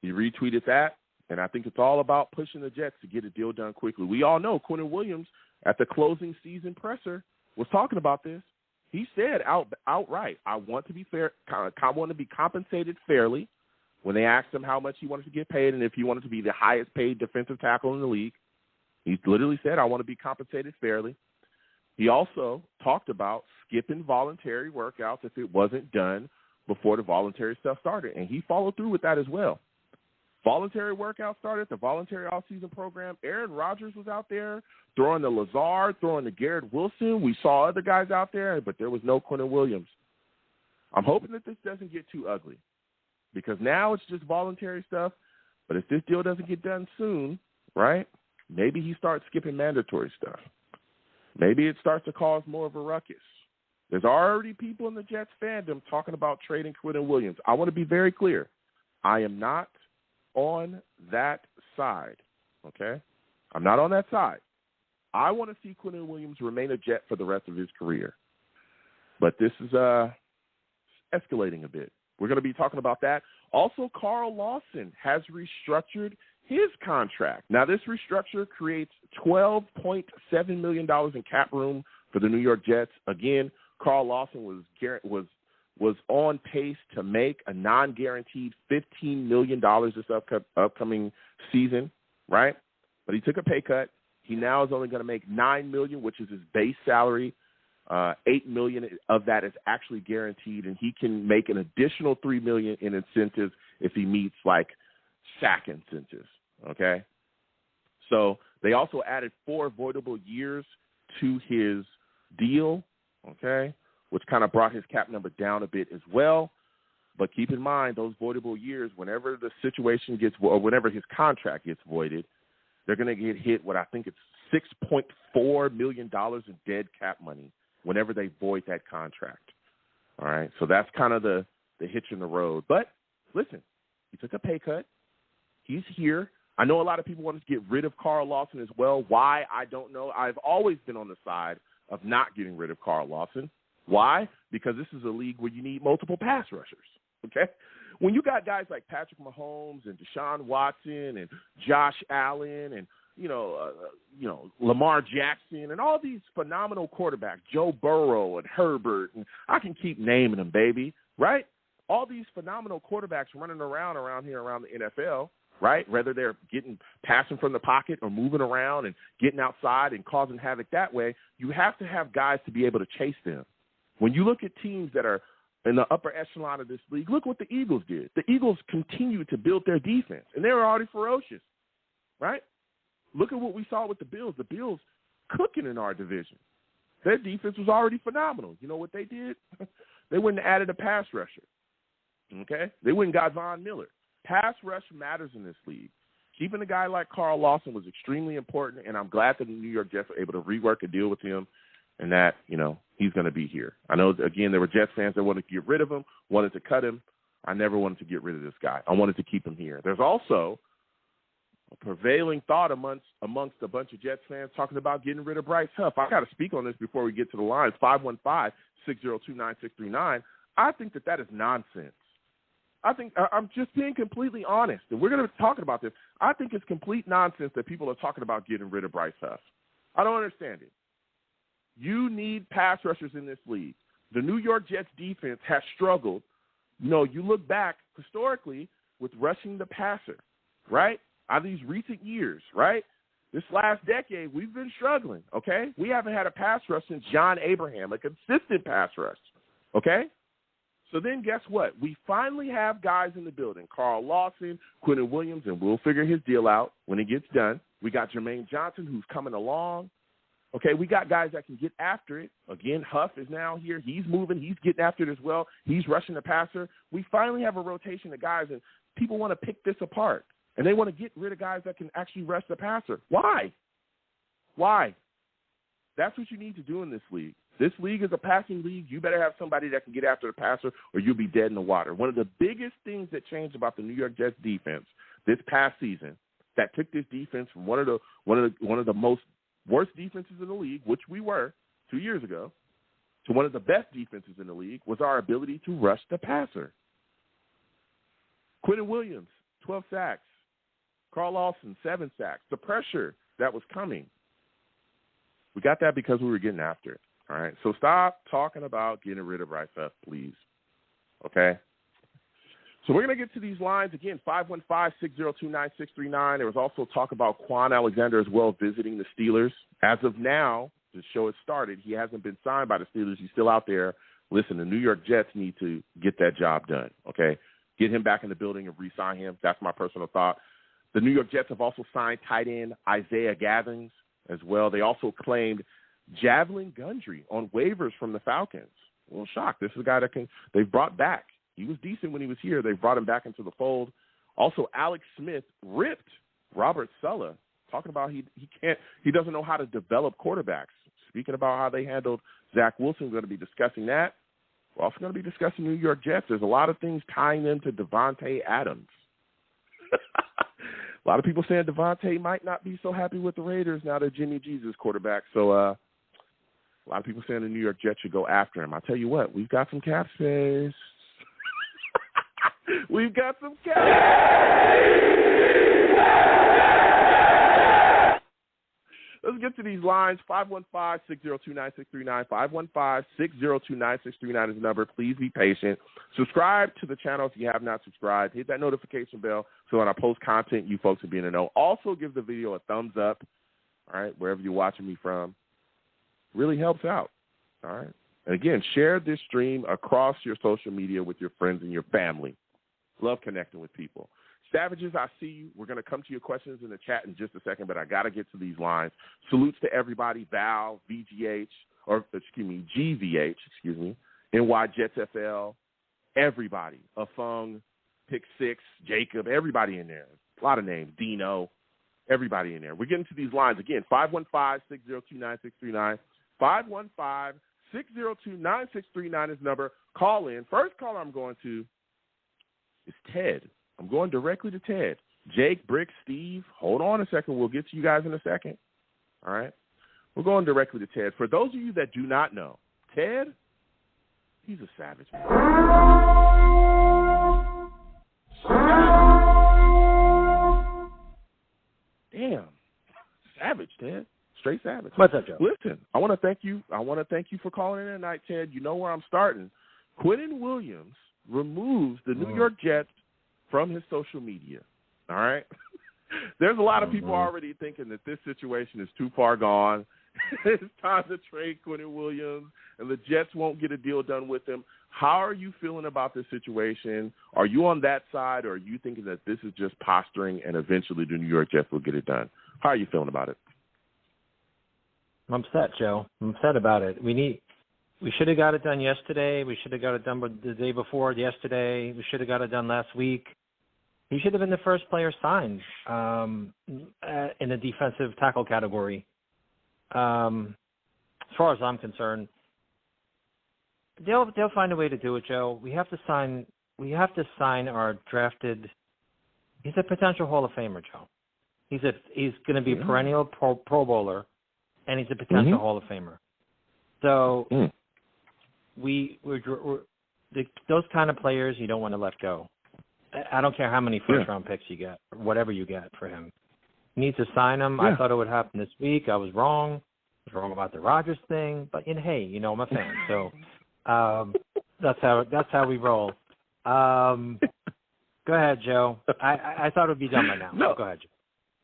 He retweeted that, and I think it's all about pushing the Jets to get a deal done quickly. We all know Quinnen Williams at the closing season presser was talking about this. He said outright, I want to be fair. I want to be compensated fairly. When they asked him how much he wanted to get paid and if he wanted to be the highest paid defensive tackle in the league, he literally said, I want to be compensated fairly. He also talked about skipping voluntary workouts if it wasn't done before the voluntary stuff started, and he followed through with that as well. Voluntary workout started, the voluntary off-season program. Aaron Rodgers was out there throwing the Lazard, throwing the Garrett Wilson. We saw other guys out there, but there was no Quinnen Williams. I'm hoping that this doesn't get too ugly because now it's just voluntary stuff. But if this deal doesn't get done soon, right, maybe he starts skipping mandatory stuff. Maybe it starts to cause more of a ruckus. There's already people in the Jets fandom talking about trading Quinnen Williams. I want to be very clear. I am not on that side, okay? I'm not on that side. I want to see Quinnen Williams remain a Jet for the rest of his career. But this is escalating a bit. We're going to be talking about that. Also, Carl Lawson has restructured his contract. Now, this restructure creates $12.7 million in cap room for the New York Jets. Again, Carl Lawson was on pace to make a non-guaranteed $15 million this upcoming season, right? But he took a pay cut. He now is only going to make $9 million, which is his base salary. $8 million of that is actually guaranteed, and he can make an additional $3 million in incentives if he meets like sack incentives. Okay, so they also added 4 voidable years to his deal. Okay, which kind of brought his cap number down a bit as well. But keep in mind, those voidable years, whenever the situation gets, or whenever his contract gets voided, they're going to get hit with, I think it's $6.4 million in dead cap money whenever they void that contract. All right, so that's kind of the hitch in the road. But listen, he took a pay cut. He's here. I know a lot of people want to get rid of Carl Lawson as well. Why? I don't know. I've always been on the side of not getting rid of Carl Lawson. Why? Because this is a league where you need multiple pass rushers, okay? When you got guys like Patrick Mahomes and Deshaun Watson and Josh Allen and, Lamar Jackson and all these phenomenal quarterbacks, Joe Burrow and Herbert, and I can keep naming them, baby, right? All these phenomenal quarterbacks running around here around the NFL, right? Whether they're passing from the pocket or moving around and getting outside and causing havoc that way, you have to have guys to be able to chase them. When you look at teams that are in the upper echelon of this league, look what the Eagles did. The Eagles continued to build their defense, and they were already ferocious, right? Look at what we saw with the Bills. The Bills cooking in our division. Their defense was already phenomenal. You know what they did? They went and added a pass rusher, okay? They went and got Von Miller. Pass rush matters in this league. Keeping a guy like Carl Lawson was extremely important, and I'm glad that the New York Jets were able to rework a deal with him and that, he's going to be here. I know, again, there were Jets fans that wanted to get rid of him, wanted to cut him. I never wanted to get rid of this guy. I wanted to keep him here. There's also a prevailing thought amongst a bunch of Jets fans talking about getting rid of Bryce Huff. I got to speak on this before we get to the lines. 515-602-9639. I think that is nonsense. I think I'm just being completely honest, and we're going to be talking about this. I think it's complete nonsense that people are talking about getting rid of Bryce Huff. I don't understand it. You need pass rushers in this league. The New York Jets defense has struggled. You look back historically with rushing the passer, right? Out of these recent years, right? This last decade, we've been struggling, okay? We haven't had a pass rush since John Abraham, a consistent pass rush, okay? So then guess what? We finally have guys in the building, Carl Lawson, Quinnen Williams, and we'll figure his deal out when it gets done. We got Jermaine Johnson, who's coming along. Okay, we got guys that can get after it. Again, Huff is now here. He's moving. He's getting after it as well. He's rushing the passer. We finally have a rotation of guys, and people want to pick this apart. And they want to get rid of guys that can actually rush the passer. Why? That's what you need to do in this league. This league is a passing league. You better have somebody that can get after the passer or you'll be dead in the water. One of the biggest things that changed about the New York Jets defense this past season that took this defense from one of the most worst defenses in the league, which we were 2 years ago, to one of the best defenses in the league was our ability to rush the passer. Quinnen Williams, 12 sacks. Carl Lawson, 7 sacks. The pressure that was coming, we got that because we were getting after it. All right, so stop talking about getting rid of Bryce Huff, please. Okay? So we're going to get to these lines again, 515-602-9639. There was also talk about Quan Alexander as well visiting the Steelers. As of now, the show has started. He hasn't been signed by the Steelers. He's still out there. Listen, the New York Jets need to get that job done, okay? Get him back in the building and re-sign him. That's my personal thought. The New York Jets have also signed tight end Isaiah Gathings as well. They also claimed Javelin Gundry on waivers from the Falcons. A little shocked. This is a guy that they've brought back. He was decent when he was here. They've brought him back into the fold. Also, Alex Smith ripped Robert Saleh, talking about he doesn't know how to develop quarterbacks. Speaking about how they handled Zach Wilson, we're going to be discussing that. We're also going to be discussing New York Jets. There's a lot of things tying them to Devontae Adams. A lot of people saying Devontae might not be so happy with the Raiders now that Jimmy G's is quarterback. So a lot of people saying the New York Jets should go after him. I'll tell you what, we've got some cap space. We've got some cap space. Let's get to these lines. 515-602-9639. 515-602-9639 is the number. Please be patient. Subscribe to the channel if you have not subscribed. Hit that notification bell so when I post content, you folks will be in the know. Also, give the video a thumbs up, all right, wherever you're watching me from. Really helps out, all right? And, again, share this stream across your social media with your friends and your family. Love connecting with people. Savages, I see you. We're going to come to your questions in the chat in just a second, but I got to get to these lines. Salutes to everybody, Val, GVH, NY Jets FL, everybody, Afung, Pick Six, Jacob, everybody in there. A lot of names, Dino, everybody in there. We're getting to these lines again, 515-602-9639, 515-602-9639 is the number. Call in. First caller I'm going to is Ted. I'm going directly to Ted. Jake, Brick, Steve, hold on a second. We'll get to you guys in a second. All right? We're going directly to Ted. For those of you that do not know, Ted, he's a savage, man. Damn. Savage, Ted. Straight savage. What's up, Joe? Listen, I want to thank you for calling in tonight, Ted. You know where I'm starting. Quinnen Williams removes the New York Jets from his social media. All right? There's a lot of people already thinking that this situation is too far gone. It's time to trade Quinnen Williams, and the Jets won't get a deal done with him. How are you feeling about this situation? Are you on that side, or are you thinking that this is just posturing and eventually the New York Jets will get it done? How are you feeling about it? I'm upset, Joe. I'm upset about it. We should have got it done yesterday. We should have got it done the day before yesterday. We should have got it done last week. He should have been the first player signed in the defensive tackle category. As far as I'm concerned, they'll find a way to do it, Joe. We have to sign our drafted. He's a potential Hall of Famer, Joe. He's going to be a perennial Pro Bowler, and he's a potential Hall of Famer. So those kind of players you don't want to let go. I don't care how many first-round picks you get, or whatever you get for him. You need to sign him. I thought it would happen this week. I was wrong. I was wrong about the Rodgers thing. But, hey, I'm a fan. So that's how we roll. Go ahead, Joe. I thought it would be done by now. No, go ahead, Joe.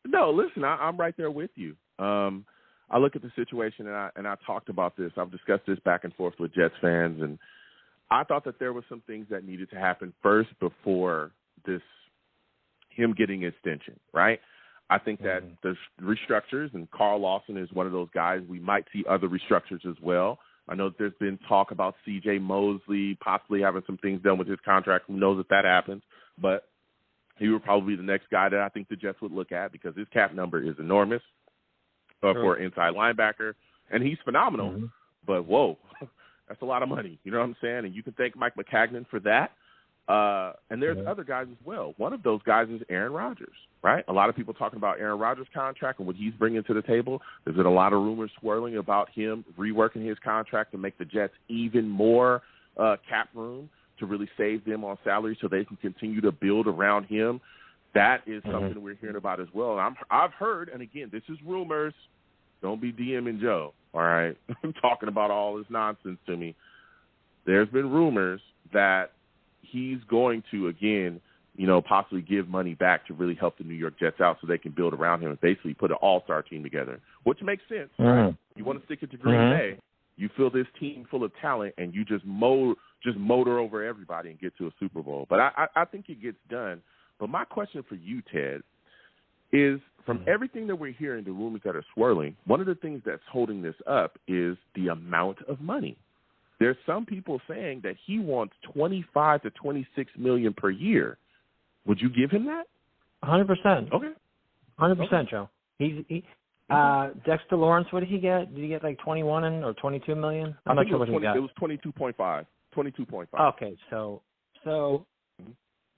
No, listen, I'm right there with you. I look at the situation, and I talked about this. I've discussed this back and forth with Jets fans, and I thought that there were some things that needed to happen first before him getting extension, right? I think that the restructures, and Carl Lawson is one of those guys. We might see other restructures as well. I know that there's been talk about C.J. Mosley possibly having some things done with his contract. Who knows if that happens? But he would probably be the next guy that I think the Jets would look at because his cap number is enormous for an inside linebacker, and he's phenomenal. But, whoa, that's a lot of money. You know what I'm saying? And you can thank Mike McCagnon for that. And there's other guys as well. One of those guys is Aaron Rodgers, right? A lot of people talking about Aaron Rodgers' contract and what he's bringing to the table. There's been a lot of rumors swirling about him reworking his contract to make the Jets even more cap room to really save them on salary so they can continue to build around him. That is something we're hearing about as well. And I've heard, and again, this is rumors. Don't be DMing Joe, all right? Talking about all this nonsense to me. There's been rumors that he's going to, again, possibly give money back to really help the New York Jets out so they can build around him and basically put an all-star team together, which makes sense, right? You want to stick it to Green Bay. You fill this team full of talent, and you just motor over everybody and get to a Super Bowl. But I think it gets done. But my question for you, Ted, is from everything that we're hearing, the rumors that are swirling, one of the things that's holding this up is the amount of money. There's some people saying that he wants $25 to $26 million per year. Would you give him that? 100%. Okay. 100%, Joe. Dexter Lawrence, what did he get? Did he get like 21 or 22 million? I'm not sure what he got. It was 22.5. 22.5. Okay, so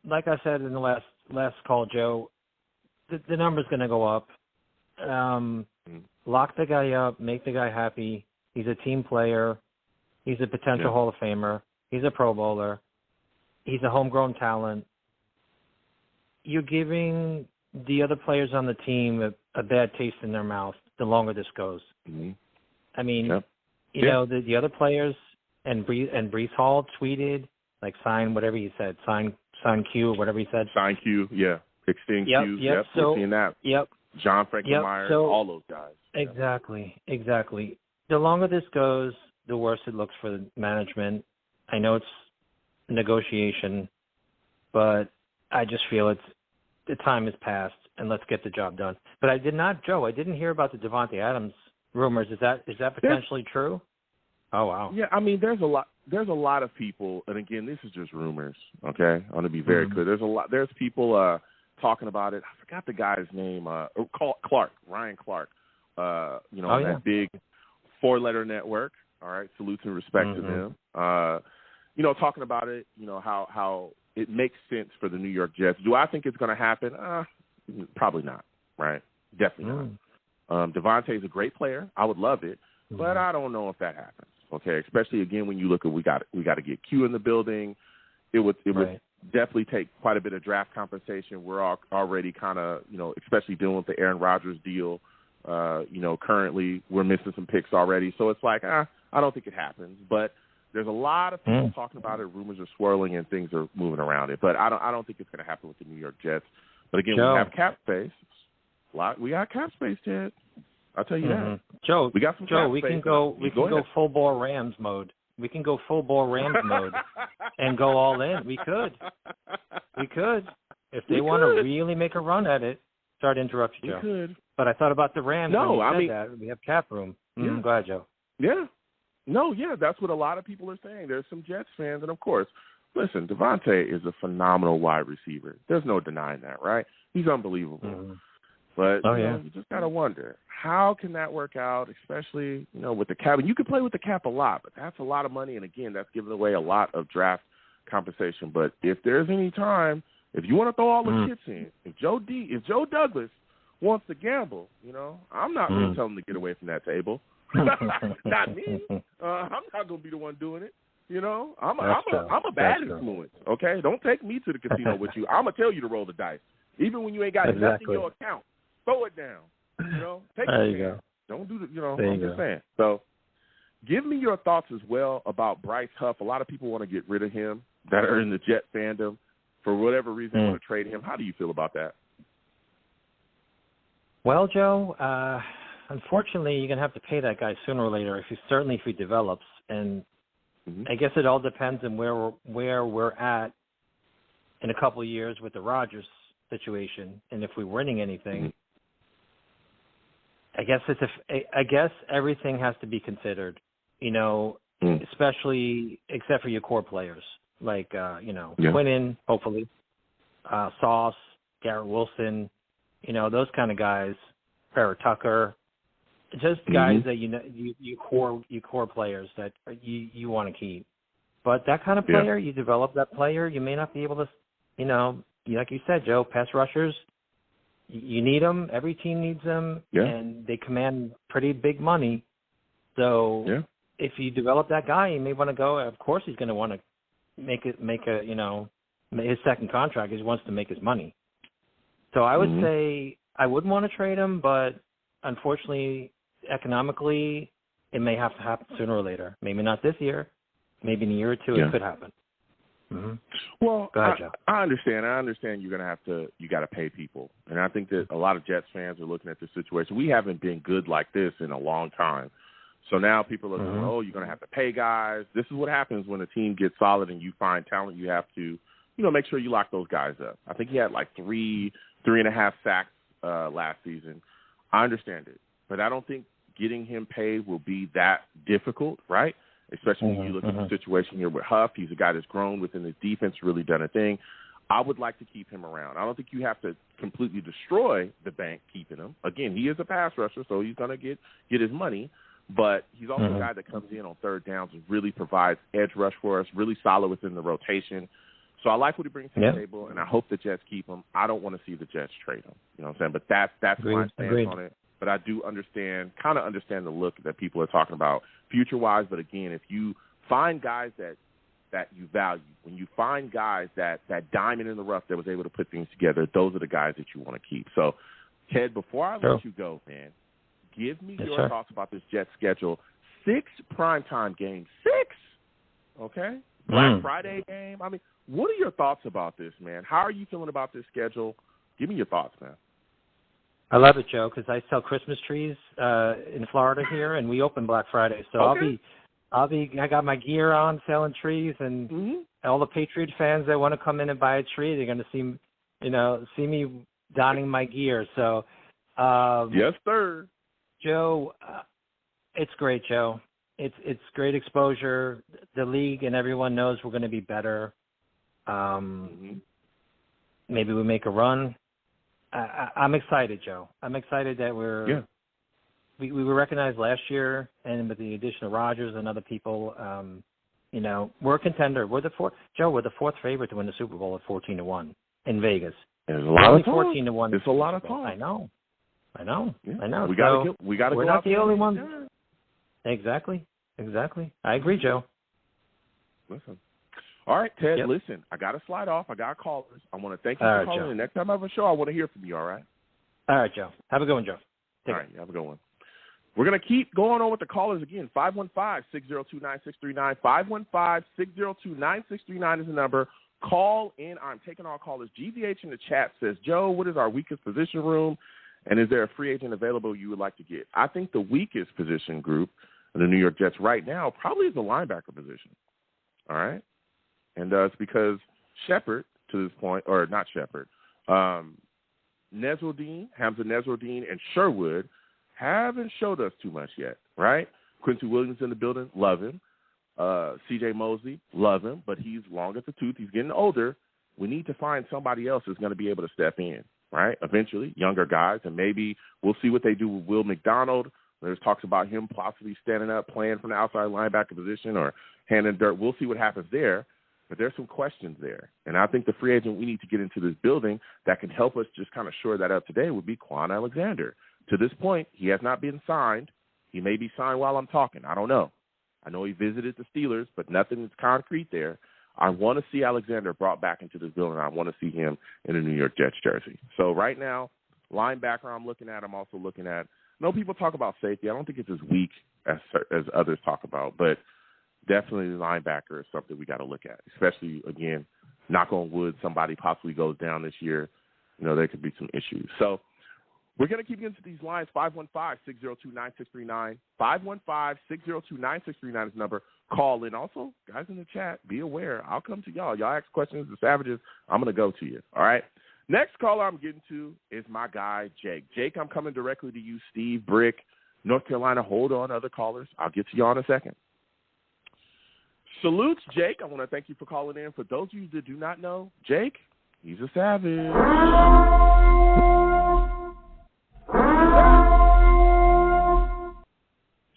like I said in the last call, Joe, the number's going to go up. Lock the guy up, make the guy happy. He's a team player. He's a potential Hall of Famer. He's a Pro Bowler. He's a homegrown talent. You're giving the other players on the team a bad taste in their mouth the longer this goes. I mean, the other players and Breece Hall tweeted, like, sign whatever he said, sign Q or whatever he said. Sign Q, extend Q. Yep. So, we're seeing that. John Frankenmeyer, all those guys. Exactly. The longer this goes, the worse it looks for the management. I know it's negotiation, but I just feel the time has passed, and let's get the job done. But I didn't hear about the Devontae Adams rumors. Is that potentially true? Oh, wow. Yeah, I mean, there's a lot of people, and again, this is just rumors, okay? I want to be very clear. There's people talking about it. I forgot the guy's name, Ryan Clark, that big four-letter network. All right, salute and respect to them. Talking about it, how it makes sense for the New York Jets. Do I think it's going to happen? Probably not, right? Definitely not. Devontae is a great player. I would love it, but I don't know if that happens, okay? Especially, again, when you look at we got to get Q in the building. It would definitely take quite a bit of draft compensation. We're already kind of, especially dealing with the Aaron Rodgers deal. Currently we're missing some picks already. So it's like, I don't think it happens. But there's a lot of people talking about it. Rumors are swirling and things are moving around it. But I don't think it's going to happen with the New York Jets. But again, we have cap space. We got cap space, Ted. I'll tell you that. Joe, we got some cap we space. can go full bore Rams mode. We can go full bore Rams mode and go all in. We could. If they want to really make a run at it. Sorry to interrupt you, Joe. We could. But I thought about the Rams. No, when you said that. We have cap room. Go ahead, Joe. Yeah. No, that's what a lot of people are saying. There's some Jets fans, and of course, listen, Devontae is a phenomenal wide receiver. There's no denying that, right? He's unbelievable. But you just got to wonder, how can that work out, especially, with the cap? And you can play with the cap a lot, but that's a lot of money, and again, that's giving away a lot of draft compensation. But if there's any time, if you want to throw all the chips in, if Joe Douglas wants to gamble, I'm not going to tell him to get away from that table. Not me. I'm not going to be the one doing it. I'm a bad influence, okay? Don't take me to the casino with you. I'm going to tell you to roll the dice. Even when you ain't got nothing in your account, throw it down. Take it down. Don't do the, I'm just saying. So give me your thoughts as well about Bryce Huff. A lot of people want to get rid of him that are in the Jet fandom. For whatever reason, want to trade him. How do you feel about that? Well, Joe, unfortunately, you're going to have to pay that guy sooner or later, if he develops. And I guess it all depends on where we're at in a couple of years with the Rodgers situation, and if we're winning anything. I guess everything has to be considered, especially except for your core players like Quinnen, hopefully, Sauce, Garrett Wilson, those kind of guys, Farrah Tucker, just guys that you core players that you want to keep. But that kind of player, you develop that player, you may not be able to, like you said, Joe, pass rushers. You need them. Every team needs them, and they command pretty big money. So if you develop that guy, you may want to go. Of course, he's going to want to make his second contract. He wants to make his money. So I would say I wouldn't want to trade him, but unfortunately, economically, it may have to happen sooner or later. Maybe not this year. Maybe in a year or two, it could happen. Well, go ahead, Joe. I understand. You got to pay people. And I think that a lot of Jets fans are looking at this situation. We haven't been good like this in a long time. So now people are saying, you're going to have to pay guys. This is what happens when a team gets solid and you find talent. You have to, make sure you lock those guys up. I think he had like 3.5 sacks last season. I understand it. But I don't think getting him paid will be that difficult, right? Especially when you look at the situation here with Huff. He's a guy that's grown within the defense, really done a thing. I would like to keep him around. I don't think you have to completely destroy the bank keeping him. Again, he is a pass rusher, so he's going to get his money. But he's also a guy that comes in on third downs and really provides edge rush for us, really solid within the rotation. So I like what he brings to the table, and I hope the Jets keep him. I don't want to see the Jets trade him. You know what I'm saying? But that's my stance on it. But I do understand the look that people are talking about future-wise. But, again, if you find guys that you value, when you find guys that diamond in the rough that was able to put things together, those are the guys that you want to keep. So, Ted, before I let you go, man, give me your thoughts about this Jets schedule. 6 primetime games. 6! Okay? Black Friday game. I mean, what are your thoughts about this, man? How are you feeling about this schedule? Give me your thoughts, man. I love it, Joe, because I sell Christmas trees in Florida here, and we open Black Friday. So I got my gear on selling trees, and all the Patriot fans that want to come in and buy a tree, they're going to see me donning my gear. So, yes, sir, Joe, it's great, Joe. It's great exposure. The league and everyone knows we're going to be better. Maybe we make a run. I'm excited, Joe. I'm excited that we were recognized last year, and with the addition of Rodgers and other people, we're a contender. We're the fourth favorite to win the Super Bowl at 14-1 in Vegas. There's a lot of 14-1. It's a lot of talk. I know. Yeah. I know. We got to. We're not the only ones. Exactly. I agree, Joe. Listen. All right, Ted, listen, I got to slide off. I got callers. I want to thank you for calling. Joe. Next time I have a show, I want to hear from you, all right? All right, Joe. Have a good one, Joe. All right, have a good one. We're going to keep going on with the callers again. 515-602-9639. 515-602-9639 is the number. Call in. I'm taking all callers. GVH in the chat says, Joe, what is our weakest position room, and is there a free agent available you would like to get? I think the weakest position group of the New York Jets right now probably is the linebacker position, all right? And it's because Shepard, to this point, or not Shepard, Hamza Nasruddin, and Sherwood haven't showed us too much yet, right? Quinnen Williams in the building, love him. C.J. Mosley, love him, but he's long as the tooth. He's getting older. We need to find somebody else who's going to be able to step in, right? Eventually, younger guys, and maybe we'll see what they do with Will McDonald. There's talks about him possibly standing up, playing from the outside linebacker position or handing dirt. We'll see what happens there. but there's some questions there. And I think the free agent we need to get into this building that can help us just kind of shore that up today would be Quan Alexander. To this point, he has not been signed. He may be signed while I'm talking. I don't know. I know he visited the Steelers, but nothing is concrete there. I want to see Alexander brought back into this building. I want to see him in a New York Jets jersey. So right now, linebacker I'm looking at, I'm also looking at. I know people talk about safety. I don't think it's as weak as others talk about, but definitely the linebacker is something we got to look at, especially, again, knock on wood, somebody possibly goes down this year. You know, there could be some issues. So we're going to keep getting to these lines. 515-602-9639. 515-602-9639 is the number. Call in. Also, guys in the chat, be aware. I'll come to y'all. Y'all ask questions, the Savages, I'm going to go to you. All right? Next caller I'm getting to is my guy, Jake. Jake, I'm coming directly to you. Steve, Brick, North Carolina. Hold on, other callers. I'll get to y'all in a second. Salutes, Jake. I want to thank you for calling in. For those of you that do not know, Jake, he's a Savage.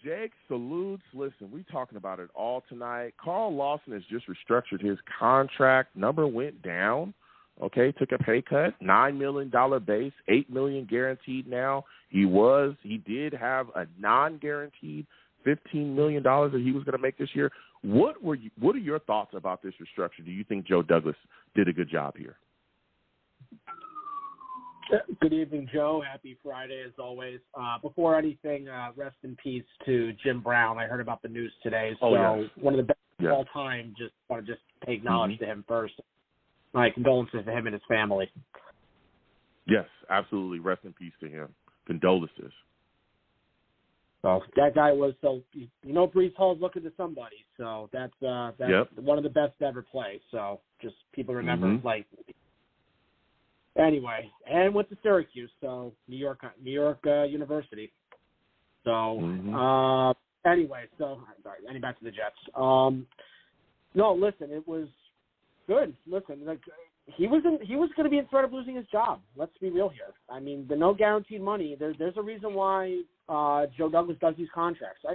Jake, salutes. Listen, we talking about it all tonight. Carl Lawson has just restructured his contract. Number went down. Okay, took a pay cut. $9 million base, $8 million guaranteed now. He did have a non-guaranteed $15 million that he was going to make this year. What are your thoughts about this restructure? Do you think Joe Douglas did a good job here? Good evening, Joe. Happy Friday, as always. Before anything, rest in peace to Jim Brown. I heard about the news today. So one of the best of all time. Just want to take knowledge to him first. My condolences to him and his family. Yes, absolutely. Rest in peace to him. Condolences. So that guy was Breece Hall's looking to somebody. So that's one of the best to ever play. So just people remember Anyway, and went to Syracuse, so New York University. So anyway, so sorry, getting back to the Jets. No, listen, it was good. Listen, like he was going to be in threat of losing his job. Let's be real here. I mean, the no guaranteed money. There's a reason why Joe Douglas does these contracts.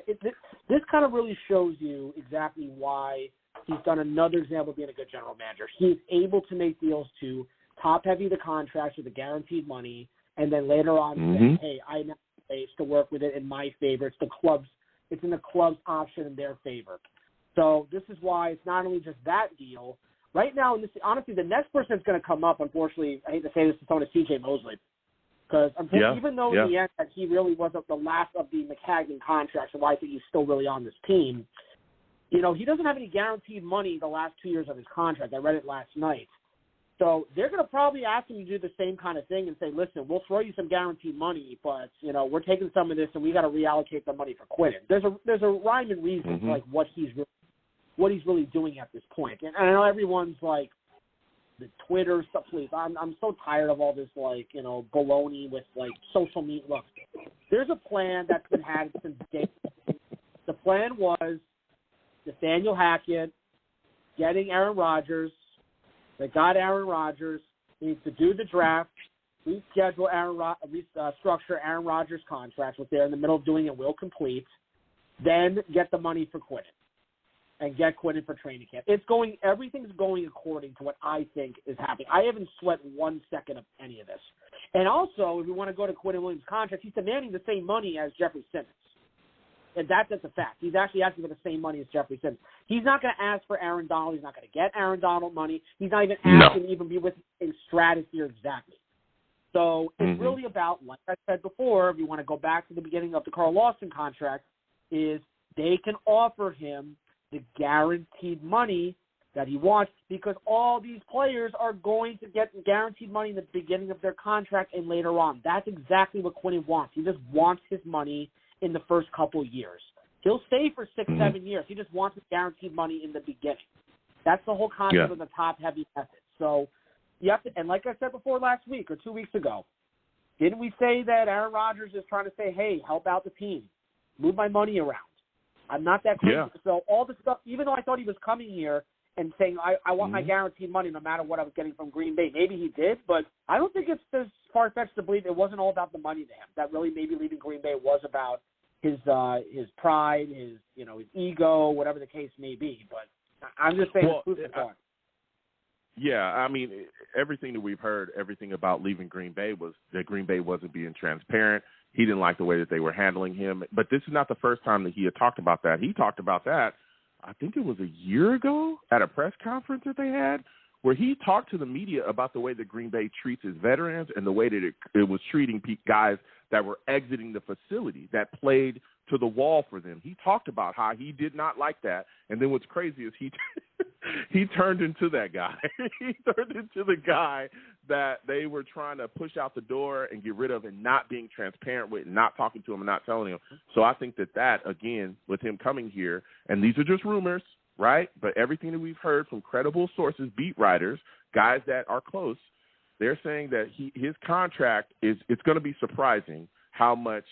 This kind of really shows you exactly why he's done another example of being a good general manager. He's able to make deals to top-heavy the contracts with the guaranteed money, and then later on say, hey, I now have space to work with it in my favor. It's in the club's option in their favor. So this is why it's not only just that deal. Right now, honestly, the next person that's going to come up, unfortunately, I hate to say this to someone, is C.J. Mosley. Because even though in the end that he really wasn't the last of the McCagnon contracts, and why I think he's still really on this team, he doesn't have any guaranteed money the last 2 years of his contract. I read it last night. So they're going to probably ask him to do the same kind of thing and say, listen, we'll throw you some guaranteed money, but, we're taking some of this and we got to reallocate the money for Quinnen. There's a rhyme and reason to, like, what he's really doing at this point. And I know everyone's like, the Twitter stuff, please. I'm so tired of all this, like, baloney with, like, social media. Look, there's a plan that's been had since day one. The plan was Nathaniel Hackett getting Aaron Rodgers. They got Aaron Rodgers. He needs to do the draft, reschedule restructure Aaron Rodgers' contract, which they're in the middle of doing and will complete, then get the money for Quinnen and get Quinnen for training camp. Everything's going according to what I think is happening. I haven't sweat 1 second of any of this. And also, if we want to go to Quinnen Williams' contract, he's demanding the same money as Jeffrey Simmons. And that's a fact. He's actually asking for the same money as Jeffrey Simmons. He's not going to ask for Aaron Donald. He's not going to get Aaron Donald money. He's not even asking to even be with in stratosphere exactly. So it's really about, like I said before, if you want to go back to the beginning of the Carl Lawson contract, is they can offer him the guaranteed money that he wants because all these players are going to get guaranteed money in the beginning of their contract and later on. That's exactly what Quinnen wants. He just wants his money in the first couple years. He'll stay for 6-7 years. He just wants his guaranteed money in the beginning. That's the whole concept of the top-heavy method. So you have to, and like I said before last week or 2 weeks ago, didn't we say that Aaron Rodgers is trying to say, hey, help out the team, move my money around? I'm not that crazy. So all the stuff, even though I thought he was coming here and saying, I want my guaranteed money no matter what I was getting from Green Bay. Maybe he did, but I don't think it's as far-fetched to believe it wasn't all about the money to him. That really maybe leaving Green Bay was about his pride, his ego, whatever the case may be. But I'm just saying, Yeah, I mean, everything that we've heard, everything about leaving Green Bay was that Green Bay wasn't being transparent. He didn't like the way that they were handling him. But this is not the first time that he had talked about that. He talked about that, I think it was a year ago at a press conference that they had, where he talked to the media about the way that Green Bay treats its veterans and the way that it was treating guys that were exiting the facility, that played to the wall for them. He talked about how he did not like that. And then what's crazy is he turned into that guy. He turned into the guy that they were trying to push out the door and get rid of and not being transparent with, not talking to him and not telling him. So I think that, again, with him coming here, and these are just rumors, right? But everything that we've heard from credible sources, beat writers, guys that are close, they're saying that his contract it's going to be surprising how much,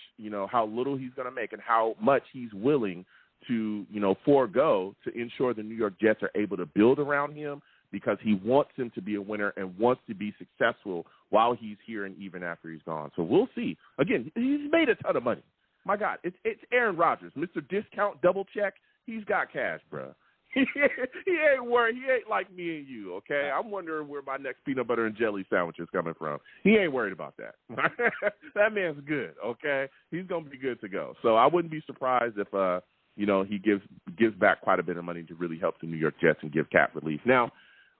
how little he's going to make and how much he's willing to, forego to ensure the New York Jets are able to build around him, because he wants him to be a winner and wants to be successful while he's here and even after he's gone. So we'll see. Again, he's made a ton of money. My God, it's Aaron Rodgers, Mr. Discount Double Check. He's got cash, bro. He ain't worried. He ain't like me and you, okay? I'm wondering where my next peanut butter and jelly sandwich is coming from. He ain't worried about that. That man's good, okay? He's going to be good to go. So I wouldn't be surprised if, he gives back quite a bit of money to really help the New York Jets and give cap relief. Now,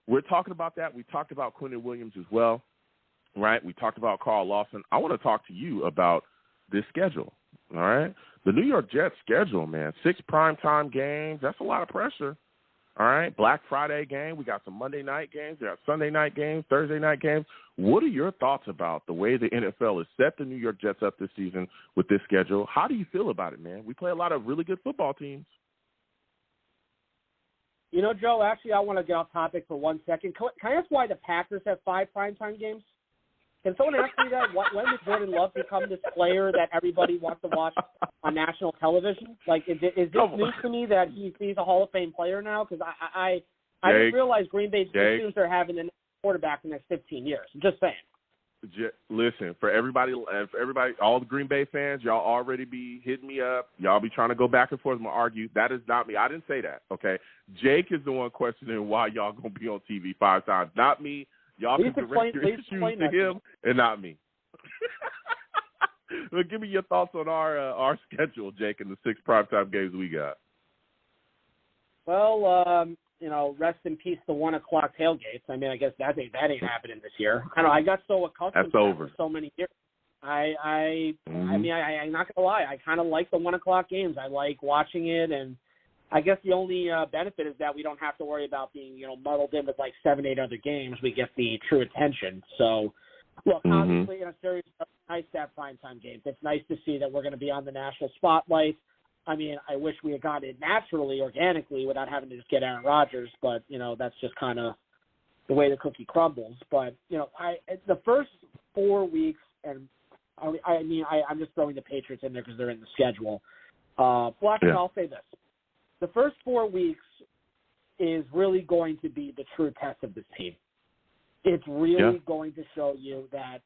we're talking about that. We talked about Quinnen Williams as well, right? We talked about Carl Lawson. I want to talk to you about this schedule, all right? The New York Jets schedule, man, 6 primetime games. That's a lot of pressure, all right? Black Friday game. We got some Monday night games. We got Sunday night games, Thursday night games. What are your thoughts about the way the NFL has set the New York Jets up this season with this schedule? How do you feel about it, man? We play a lot of really good football teams. Joe, actually, I want to get off topic for 1 second. Can I ask why the Packers have 5 primetime games? Can someone ask me that? When did Jordan Love become this player that everybody wants to watch on national television? Like, is this news to me that he's a Hall of Fame player now? Because I didn't realize Green Bay assumes they're having the next quarterback in the next 15 years. I'm just saying. Listen, for everybody, all the Green Bay fans, y'all already be hitting me up. Y'all be trying to go back and forth and argue. That is not me. I didn't say that, okay? Jake is the one questioning why y'all going to be on TV 5 times. Not me. Y'all can direct your issues to him and not me. Well, give me your thoughts on our schedule, Jake, and the 6 primetime games we got. Well, rest in peace the 1 o'clock tailgates. I mean, I guess that ain't happening this year. I don't know. I got so accustomed to it for so many years. I mean, I'm not gonna lie. I kind of like the 1 o'clock games. I like watching it, and I guess the only benefit is that we don't have to worry about being, muddled in with like 7, 8 other games. We get the true attention. So, look, obviously in a series, it's nice to have primetime games. It's nice to see that we're going to be on the national spotlight. I mean, I wish we had gotten it naturally, organically, without having to just get Aaron Rodgers. But, that's just kind of the way the cookie crumbles. But, the first 4 weeks, and I'm just throwing the Patriots in there because they're in the schedule. I'll say this. The first 4 weeks is really going to be the true test of this team. It's really going to show you that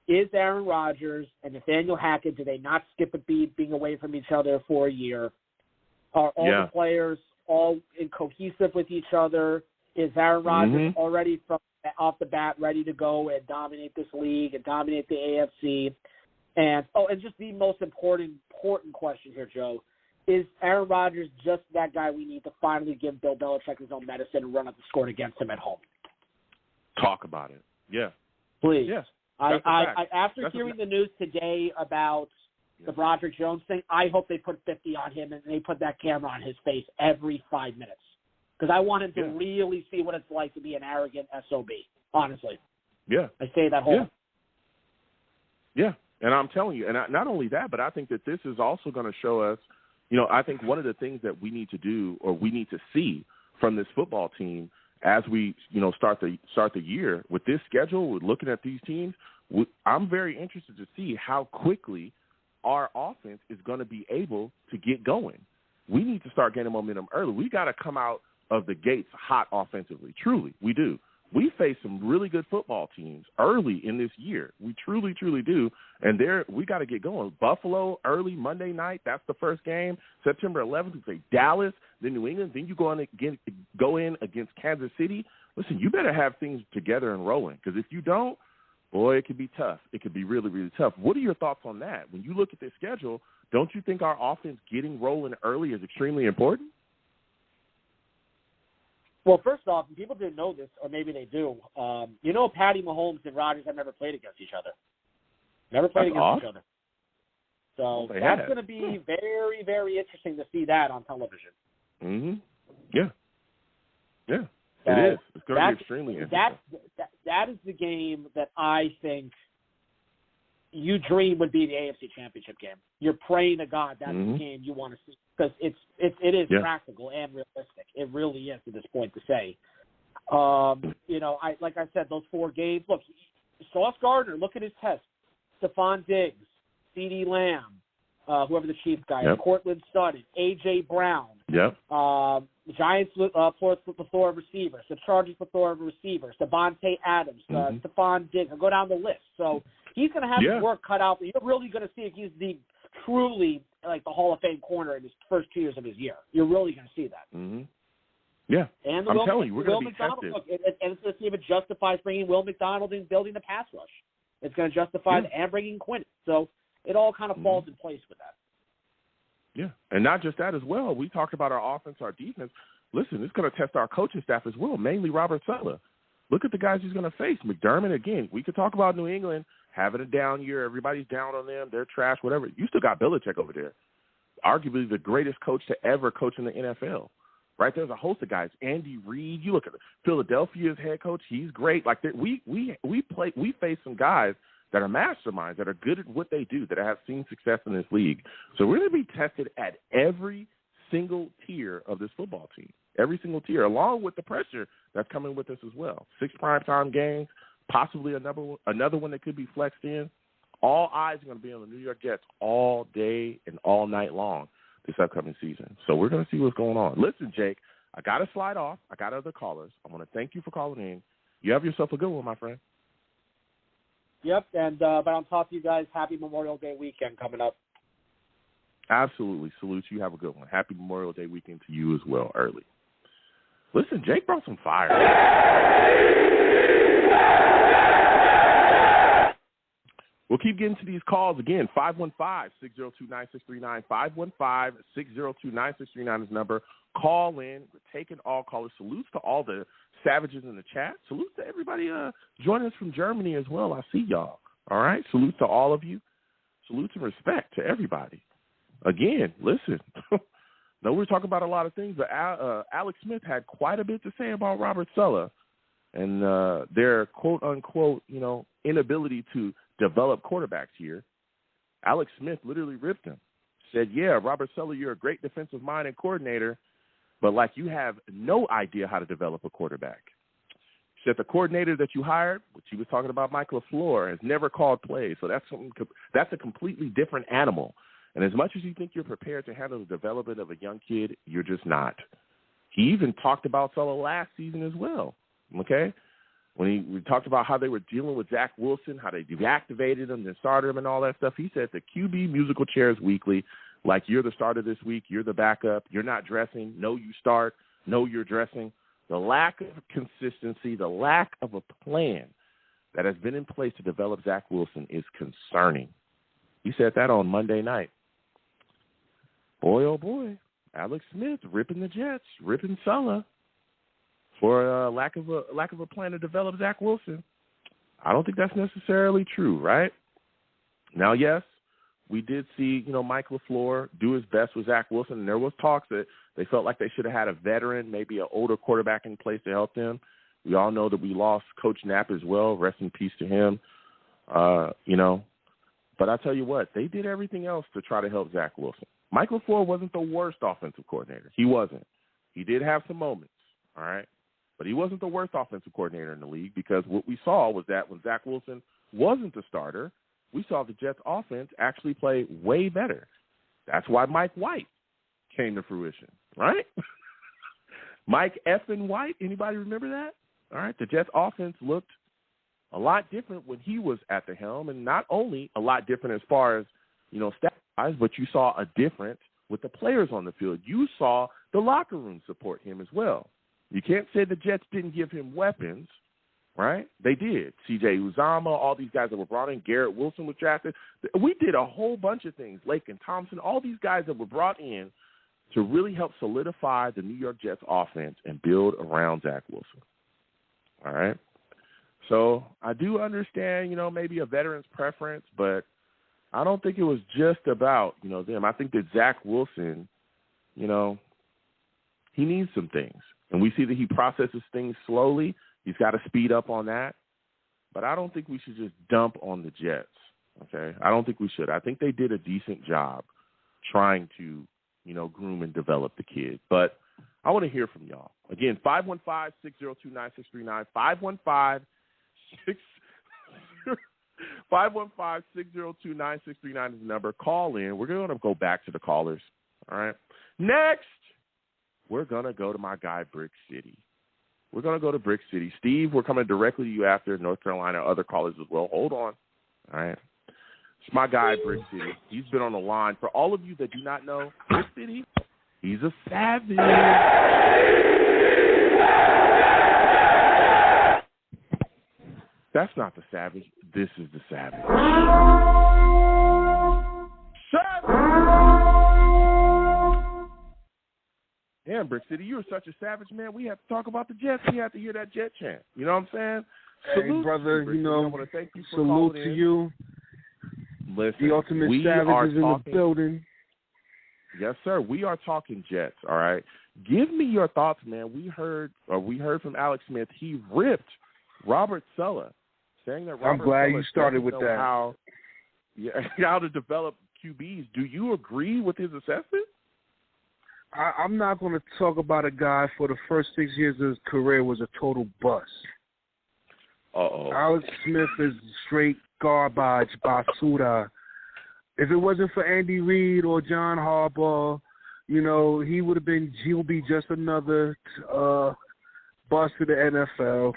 is Aaron Rodgers and Nathaniel Hackett, do they not skip a beat being away from each other for a year? Are all the players all cohesive with each other? Is Aaron Rodgers already off the bat ready to go and dominate this league and dominate the AFC? And just the most important question here, Joe, is Aaron Rodgers just that guy we need to finally give Bill Belichick his own medicine and run up the score against him at home? Talk about it. Yeah. Please. Yes. After hearing the news today about the Broderick Jones thing, I hope they put 50 on him and they put that camera on his face every 5 minutes. Because I want him to really see what it's like to be an arrogant SOB, honestly. Yeah. I say that whole. Yeah. And I'm telling you, and not only that, but I think that this is also going to show us, I think one of the things that we need to do or we need to see from this football team as we, start the year with this schedule, with looking at these teams, I'm very interested to see how quickly our offense is going to be able to get going. We need to start getting momentum early. We got to come out of the gates hot offensively. Truly, we do. We face some really good football teams early in this year. We truly, truly do. And we got to get going. Buffalo early Monday night. That's the first game. September 11th, we play Dallas, then New England. Then you go in against Kansas City. listen, you better have things together and rolling, because if you don't, boy, it could be tough. It could be really, really tough. What are your thoughts on that? When you look at this schedule, don't you think our offense getting rolling early is extremely important? Well, first off, people didn't know this, or maybe they do. Patty Mahomes and Rodgers have never played against each other. Never played against each other. So that's going to be very, very interesting to see that on television. Mm-hmm. Yeah. Yeah, so it is. It's going to be extremely interesting. That is the game that I think you dream would be the AFC Championship game. You're praying to God that's the game you want to see, because it is practical and realistic. It really is at this point to say. Like I said, those 4 games. Look, Sauce Gardner, look at his test. Stephon Diggs, CeeDee Lamb, whoever the Chiefs guy is, Cortland Sutton, A.J. Brown. Giants plethora of receivers. The Chargers plethora of receivers. Devontae Adams, Stephon Diggs. I'll go down the list. So he's going to have his work cut out. You're really going to see if he's truly the Hall of Fame corner in his first 2 years of his year. You're really going to see that. Mm-hmm. Yeah, and I'm telling you, we're going to be tested. Look, and it's going to see if it justifies bringing Will McDonald and building the pass rush. It's going to justify and bringing Quinnen. So it all kind of falls in place with that. Yeah, and not just that as well. We talked about our offense, our defense. Listen, it's going to test our coaching staff as well, mainly Robert Saleh. Look at the guys he's going to face. McDermott, again, we could talk about New England having a down year. Everybody's down on them. They're trash, whatever. You still got Belichick over there, arguably the greatest coach to ever coach in the NFL. Right? There's a host of guys. Andy Reid. You look at Philadelphia's head coach. He's great. Like we face some guys that are masterminds, that are good at what they do, that have seen success in this league. So we're going to be tested at every single tier of this football team, every single tier, along with the pressure that's coming with us as well. 6 primetime games, possibly another one that could be flexed in. All eyes are going to be on the New York Jets all day and all night long this upcoming season. So we're going to see what's going on. Listen, Jake, I got to slide off. I got other callers. I want to thank you for calling in. You have yourself a good one, my friend. Yep, and but I'll talk to you guys. Happy Memorial Day weekend coming up. Absolutely. Salute you. Have a good one. Happy Memorial Day weekend to you as well early. Listen, Jake brought some fire. We'll keep getting to these calls again. 515-602-9639. 515-602-9639 is the number. Call in. We're taking all callers. Salutes to all the savages in the chat. Salutes to everybody joining us from Germany as well. I see y'all. All right? Salutes to all of you. Salutes and respect to everybody. Again, listen. No, we're talking about a lot of things, but Alex Smith had quite a bit to say about Robert Saleh and their quote-unquote, inability to develop quarterbacks here. Alex Smith literally ripped him. Said, yeah, Robert Saleh, you're a great defensive mind and coordinator, but you have no idea how to develop a quarterback. He said the coordinator that you hired, which he was talking about, Mike LaFleur, has never called plays. So that's a completely different animal. And as much as you think you're prepared to handle the development of a young kid, you're just not. He even talked about Saleh last season as well, okay? When we talked about how they were dealing with Zach Wilson, how they deactivated him and started him and all that stuff, he said the QB musical chairs weekly, like you're the starter this week, you're the backup, you're not dressing, no, you start, no, you're dressing. The lack of consistency, the lack of a plan that has been in place to develop Zach Wilson is concerning. He said that on Monday night. Boy, oh boy, Alex Smith ripping the Jets, ripping Saleh for lack of a plan to develop Zach Wilson. I don't think that's necessarily true, right? Now, yes, we did see, Mike LaFleur do his best with Zach Wilson, and there was talks that they felt like they should have had a veteran, maybe an older quarterback in place to help them. We all know that we lost Coach Knapp as well. Rest in peace to him, But I tell you what, they did everything else to try to help Zach Wilson. Mike LaFleur wasn't the worst offensive coordinator. He wasn't. He did have some moments, all right? But he wasn't the worst offensive coordinator in the league, because what we saw was that when Zach Wilson wasn't the starter, we saw the Jets offense actually play way better. That's why Mike White came to fruition, right? Mike effing White, anybody remember that? All right, the Jets offense looked a lot different when he was at the helm, and not only a lot different as far as, stat-wise, but you saw a difference with the players on the field. You saw the locker room support him as well. You can't say the Jets didn't give him weapons, right? They did. C.J. Uzomah, all these guys that were brought in, Garrett Wilson was drafted. We did a whole bunch of things. Laken Thompson, all these guys that were brought in to really help solidify the New York Jets offense and build around Zach Wilson. All right? So I do understand, maybe a veteran's preference, but I don't think it was just about, them. I think that Zach Wilson, he needs some things. And we see that he processes things slowly. He's got to speed up on that. But I don't think we should just dump on the Jets, okay? I don't think we should. I think they did a decent job trying to, groom and develop the kid. But I want to hear from y'all. Again, 515-602-9639, 515-602-9639 is the number. Call in. We're going to go back to the callers, all right? Next, we're going to go to my guy, Brick City. We're going to go to Brick City. Steve, we're coming directly to you after North Carolina, other callers as well. Hold on. All right. It's my guy, Brick City. He's been on the line. For all of you that do not know, Brick City, he's a savage. That's not the savage. This is the savage. Damn, Brick City, you were such a savage, man. We have to talk about the Jets. We have to hear that Jet chant. You know what I'm saying? Hey, salute brother, you, I want to thank you for salute to you. Listen, the ultimate savage is in the building. Yes, sir. We are talking Jets, all right? Give me your thoughts, man. We heard from Alex Smith. He ripped Robert Saleh, saying that Robert I'm glad Saleh you started with know that. How to develop QBs. Do you agree with his assessment? I'm not going to talk about a guy for the first 6 years of his career was a total bust. Uh-oh. Alex Smith is straight garbage, basura. If it wasn't for Andy Reid or John Harbaugh, he'll be just another bust to the NFL.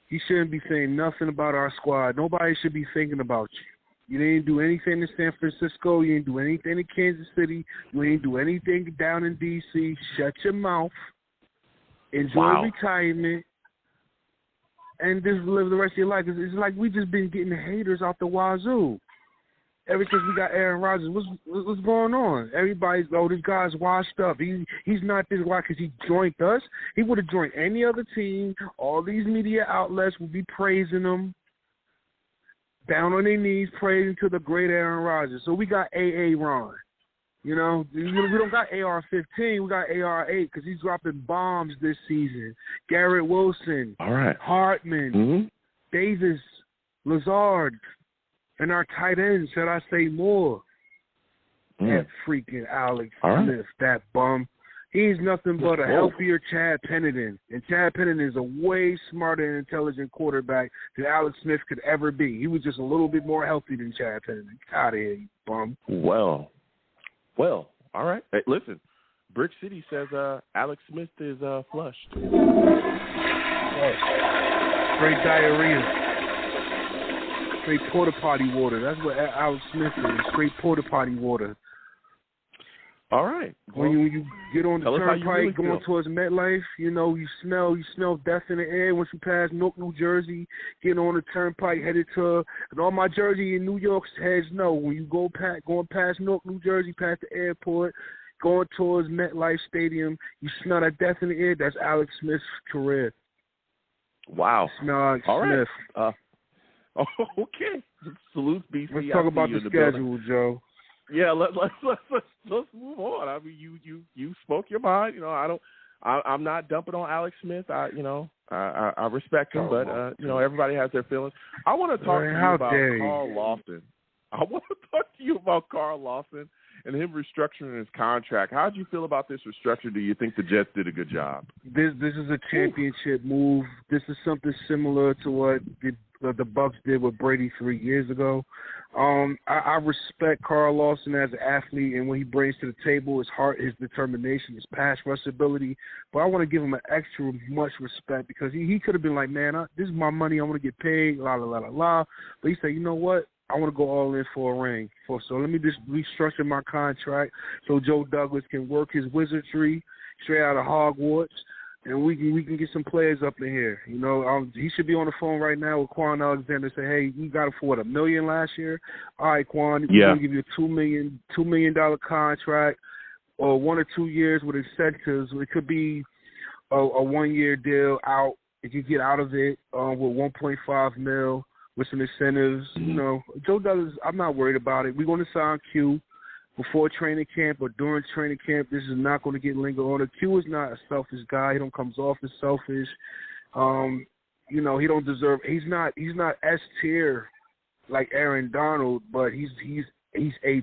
He shouldn't be saying nothing about our squad. Nobody should be thinking about you. You didn't do anything in San Francisco. You didn't do anything in Kansas City. You didn't do anything down in D.C. Shut your mouth. Enjoy retirement. And just live the rest of your life. It's like we just been getting haters out the wazoo. Ever since we got Aaron Rodgers, what's going on? Everybody's, this guy's washed up. He's not this guy because he joined us. He would have joined any other team. All these media outlets would be praising him. Down on their knees, praising to the great Aaron Rodgers. So we got A.A. Ron. We don't got AR-15. We got AR-8 because he's dropping bombs this season. Garrett Wilson. All right. Hartman. Davis. Lazard. And our tight end, should I say more? That freaking Alex Smith, that bum. He's nothing but a healthier Chad Pennington. And Chad Pennington is a way smarter and intelligent quarterback than Alex Smith could ever be. He was just a little bit more healthy than Chad Pennington. Get out of here, you bum. Well, all right. Hey, listen, Brick City says Alex Smith is flushed. Straight diarrhea. Straight porta potty water. That's what Alex Smith is. Straight porta potty water. All right. Well, when you get on the turnpike really going towards MetLife, you smell death in the air once you pass Newark, New Jersey, getting on the turnpike headed to, and all my Jersey and New York heads know when you going past Newark, New Jersey, past the airport, going towards MetLife Stadium, you smell that death in the air. That's Alex Smith's career. Wow. Smell Alex Smith. Okay. Salute, BC. Let's talk about the schedule, Joe. Yeah, let's move on. I mean, you spoke your mind. I'm not dumping on Alex Smith. I respect him, but everybody has their feelings. I want to talk to you about Carl Lawson. I want to talk to you about Carl Lawson and him restructuring his contract. How did you feel about this restructure? Do you think the Jets did a good job? This is a championship move. This is something similar to what the Bucs did with Brady 3 years ago. I respect Carl Lawson as an athlete and what he brings to the table, his heart, his determination, his pass rush ability. But I want to give him an extra much respect because he could have been like, man, this is my money. I want to get paid, la, la, la, la, la. But he said, you know what? I want to go all in for a ring. So let me just restructure my contract so Joe Douglas can work his wizardry straight out of Hogwarts. and we can get some players up in here. You know, he should be on the phone right now with Quan Alexander and say, hey, you got it for $1 million last year? All right, Quan, we're going to give you a $2 million contract or 1 or 2 years with incentives. It could be a 1-year deal out. If you get out of it with $1.5 million with some incentives, you know, Joe Douglas, I'm not worried about it. We're going to sign Q before training camp or during training camp. This is not going to get lingered on. Q is not a selfish guy. He don't comes off as selfish. You know, he don't deserve. He's not S tier like Aaron Donald, but he's A tier.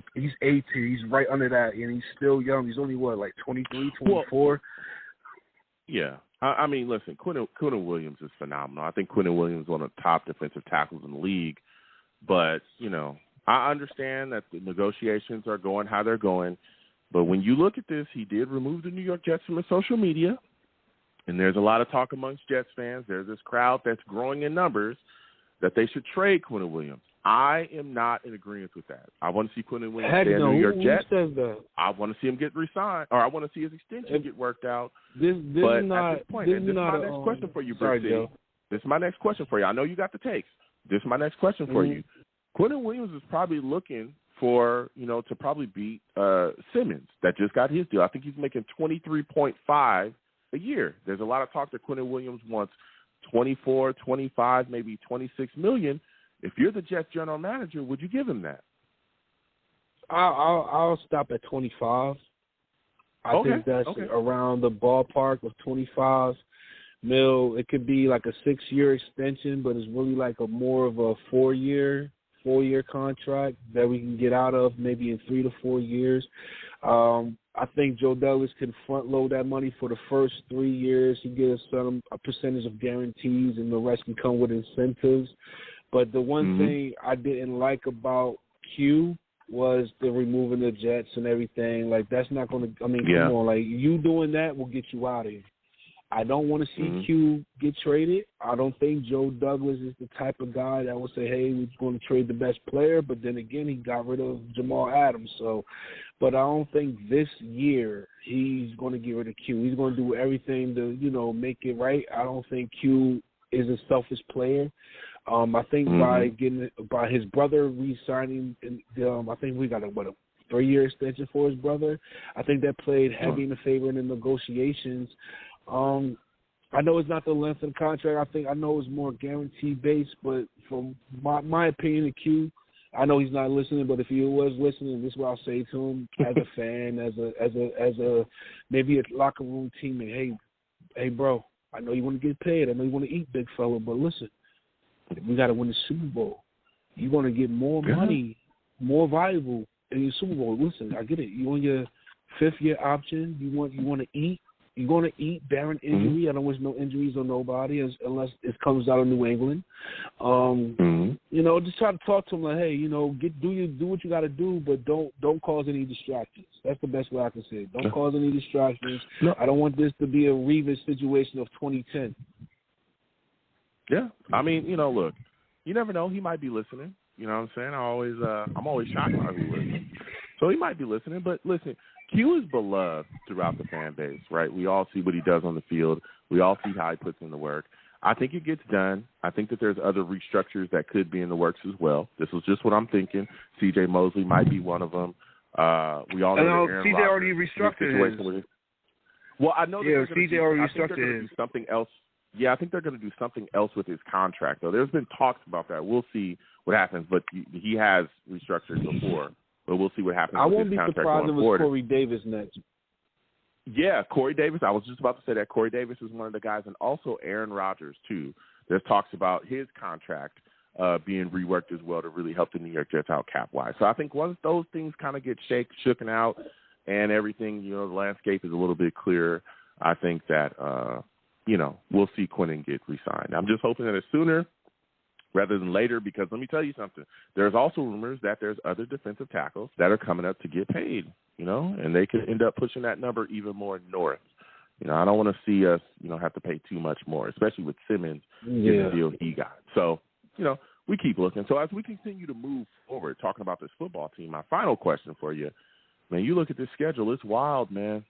He's right under that, and he's still young. He's only like 23, 24. Well, yeah. I mean, listen, Quinnen Williams is phenomenal. I think Quinnen Williams is one of the top defensive tackles in the league. But, you know, I understand that the negotiations are going how they're going. But when you look at this, he did remove the New York Jets from his social media. And there's a lot of talk amongst Jets fans. There's this crowd that's growing in numbers that they should trade Quinnen Williams. I am not in agreement with that. I want to see Quinnen Williams stay in the New York Jets. I want to see him get re-signed, or I want to see his extension get worked out. This is my next question for you, Brick City. This is my next question for you. I know you got the takes. This is my next question for you. Quinnen Williams is probably looking for, you know, to probably beat Simmons that just got his deal. I think he's making $23.5 a year. There's a lot of talk that Quinnen Williams wants 24, 25, maybe $26 million. If you're the Jets general manager, would you give him that? I'll stop at 25. I think that's around the ballpark of 25 mil. It could be like a 6-year extension, but it's really like more of a 4-year contract that we can get out of maybe in 3 to 4 years. I think Joe Douglas can front load that money for the first 3 years. He gets a percentage of guarantees, and the rest can come with incentives. But the one thing I didn't like about Q was the removing the Jets and everything. Like, that's not going to – I mean, come on. Like, you doing that will get you out of here. I don't want to see Q get traded. I don't think Joe Douglas is the type of guy that would say, hey, we're going to trade the best player. But then again, he got rid of Jamal Adams. So, but I don't think this year he's going to get rid of Q. He's going to do everything to, you know, make it right. I don't think Q is a selfish player. I think by his brother re-signing, I think we got a 3-year extension for his brother. I think that played heavy in the favor in the negotiations. I know it's not the length of the contract. I know it's more guarantee based, but from my opinion of Q, I know he's not listening, but if he was listening, this is what I'll say to him as a fan, as a maybe a locker room teammate. Hey, bro, I know you want to get paid. I know you want to eat, big fella, but listen, we got to win the Super Bowl. You're going to get more money, more valuable in your Super Bowl. Listen, I get it. You want your 5th-year option. You want to eat. You're going to eat barren injury. I don't wish no injuries on nobody unless it comes out of New England. You know, just try to talk to him like, hey, you know, do what you got to do, but don't cause any distractions. That's the best way I can say it. Don't cause any distractions. No. I don't want this to be a Revis situation of 2010. Yeah, I mean, you know, look, you never know. He might be listening. You know what I'm saying? I'm always shocked when he listens. So he might be listening. But listen, Q is beloved throughout the fan base, right? We all see what he does on the field. We all see how he puts in the work. I think it gets done. I think that there's other restructures that could be in the works as well. This was just what I'm thinking. C.J. Mosley might be one of them. We all know that Aaron C.J. already restructured his. Well, I know that C.J. already restructured his. Something else. Yeah, I think they're going to do something else with his contract, though. There's been talks about that. We'll see what happens, but he has restructured before. But we'll see what happens with his contract going forward. I won't be surprised if it was Corey Davis next. Yeah, Corey Davis. I was just about to say that. Corey Davis is one of the guys, and also Aaron Rodgers, too. There's talks about his contract being reworked as well to really help the New York Jets out cap-wise. So I think once those things kind of get shooken out and everything, you know, the landscape is a little bit clearer, I think that you know, we'll see Quinnen get re-signed. I'm just hoping that it's sooner rather than later, because let me tell you something. There's also rumors that there's other defensive tackles that are coming up to get paid, you know, and they could end up pushing that number even more north. You know, I don't want to see us, you know, have to pay too much more, especially with Simmons getting the deal he got. So, you know, we keep looking. So as we continue to move forward, talking about this football team, my final question for you, man, you look at this schedule, it's wild, man.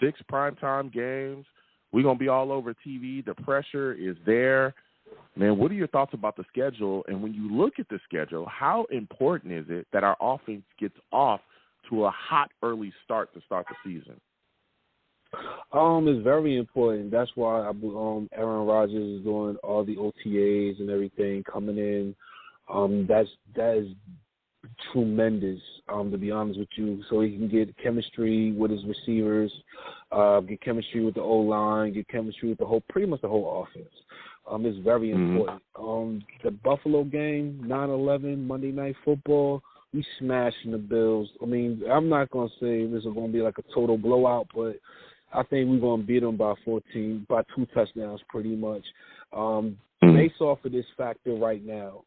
6 primetime games. We're going to be all over TV. The pressure is there. Man, what are your thoughts about the schedule? And when you look at the schedule, how important is it that our offense gets off to a hot early start to start the season? It's very important. That's why Aaron Rodgers is doing all the OTAs and everything coming in. That is tremendous, to be honest with you. So he can get chemistry with his receivers, get chemistry with the O-line, get chemistry with pretty much the whole offense. It's very important. The Buffalo game, 9/11, Monday Night Football, we smashing the Bills. I mean, I'm not going to say this is going to be like a total blowout, but I think we're going to beat them by 2 touchdowns pretty much. Based off of this factor right now,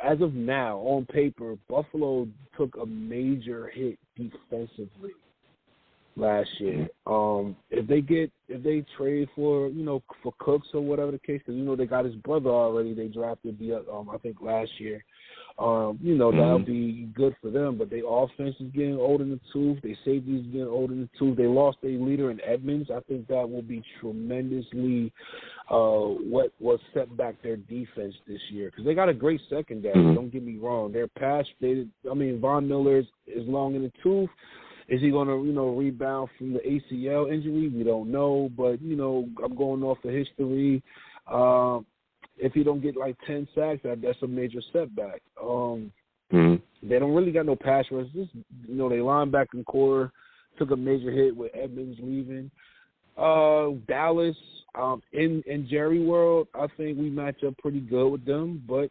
as of now, on paper, Buffalo took a major hit defensively last year. If they trade for Cooks or whatever the case, because they got his brother already. They drafted I think last year. That'll be good for them. But their offense is getting old in the tooth. Their safety is getting old in the tooth. They lost their leader in Edmonds. I think that will be tremendously what will set back their defense this year, because they got a great secondary. Don't get me wrong. Their Von Miller is long in the tooth. Is he going to, rebound from the ACL injury? We don't know. But, I'm going off the history. If he don't get like 10 sacks, that's a major setback. They don't really got no pass rush. Just, they linebacking core took a major hit with Edmonds leaving. Dallas, in Jerry World, I think we match up pretty good with them. But,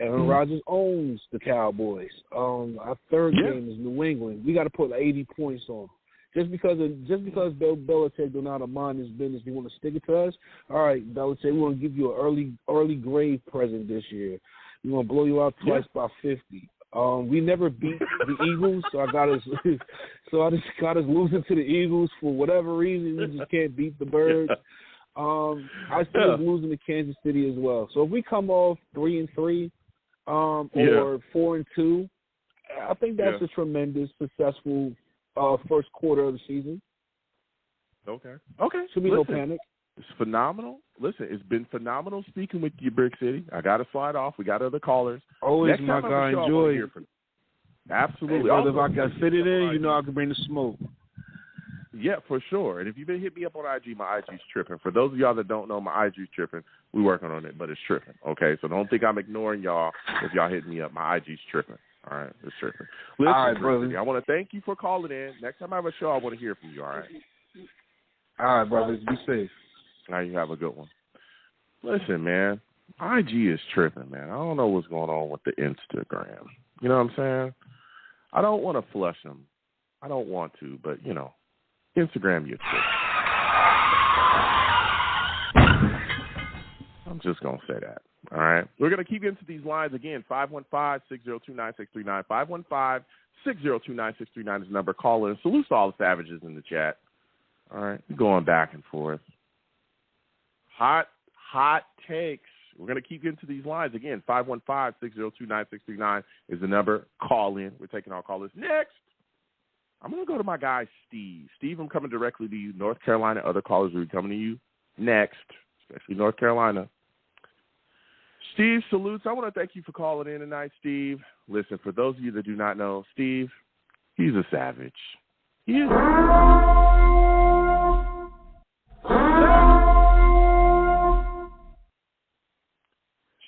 Aaron Rodgers owns the Cowboys. Our third game is New England. We got to put 80 points on them. Just because Bill Belichick do not mind his business, he want to stick it to us. All right, Belichick, we want to give you an early grave present this year. We want to blow you out twice by 50. We never beat the Eagles, so I just got us losing to the Eagles for whatever reason. We just can't beat the Birds. I still losing to Kansas City as well. So if we come off 3-3 or 4-2, I think that's a tremendous, successful first quarter of the season. Okay. Should be no panic. It's phenomenal. Listen, it's been phenomenal speaking with you, Brick City. I got to slide off. We got other callers. Always, my guy. Enjoy. Absolutely. Hey, brother, if I can fit it in, I can bring the smoke. Yeah, for sure. And if you've been hit me up on IG, my IG's tripping. For those of y'all that don't know, my IG's tripping. We're working on it, but it's tripping. Okay, so don't think I'm ignoring y'all if y'all hit me up. My IG's tripping. All right, it's tripping. Listen, all right, brother. I want to thank you for calling in. Next time I have a show, I want to hear from you. All right. All right, brothers. Be safe. All right, you have a good one. Listen, man, IG is tripping, man. I don't know what's going on with the Instagram. You know what I'm saying? I don't want to flush them. I don't want to, but, Instagram, you're tripping. I'm just going to say that. All right. We're going to keep into these lines again. 515-602-9639. 515-602-9639 is the number. Call in. Salute to all the savages in the chat. All right. We're going back and forth. Hot takes. We're going to keep into these lines again. 515-602-9639 is the number. Call in. We're taking our callers. Next, I'm going to go to my guy, Steve. Steve, I'm coming directly to you. North Carolina. Other callers will be coming to you next, especially North Carolina. Steve, salutes. I want to thank you for calling in tonight, Steve. Listen, for those of you that do not know, Steve, he's a savage. He is.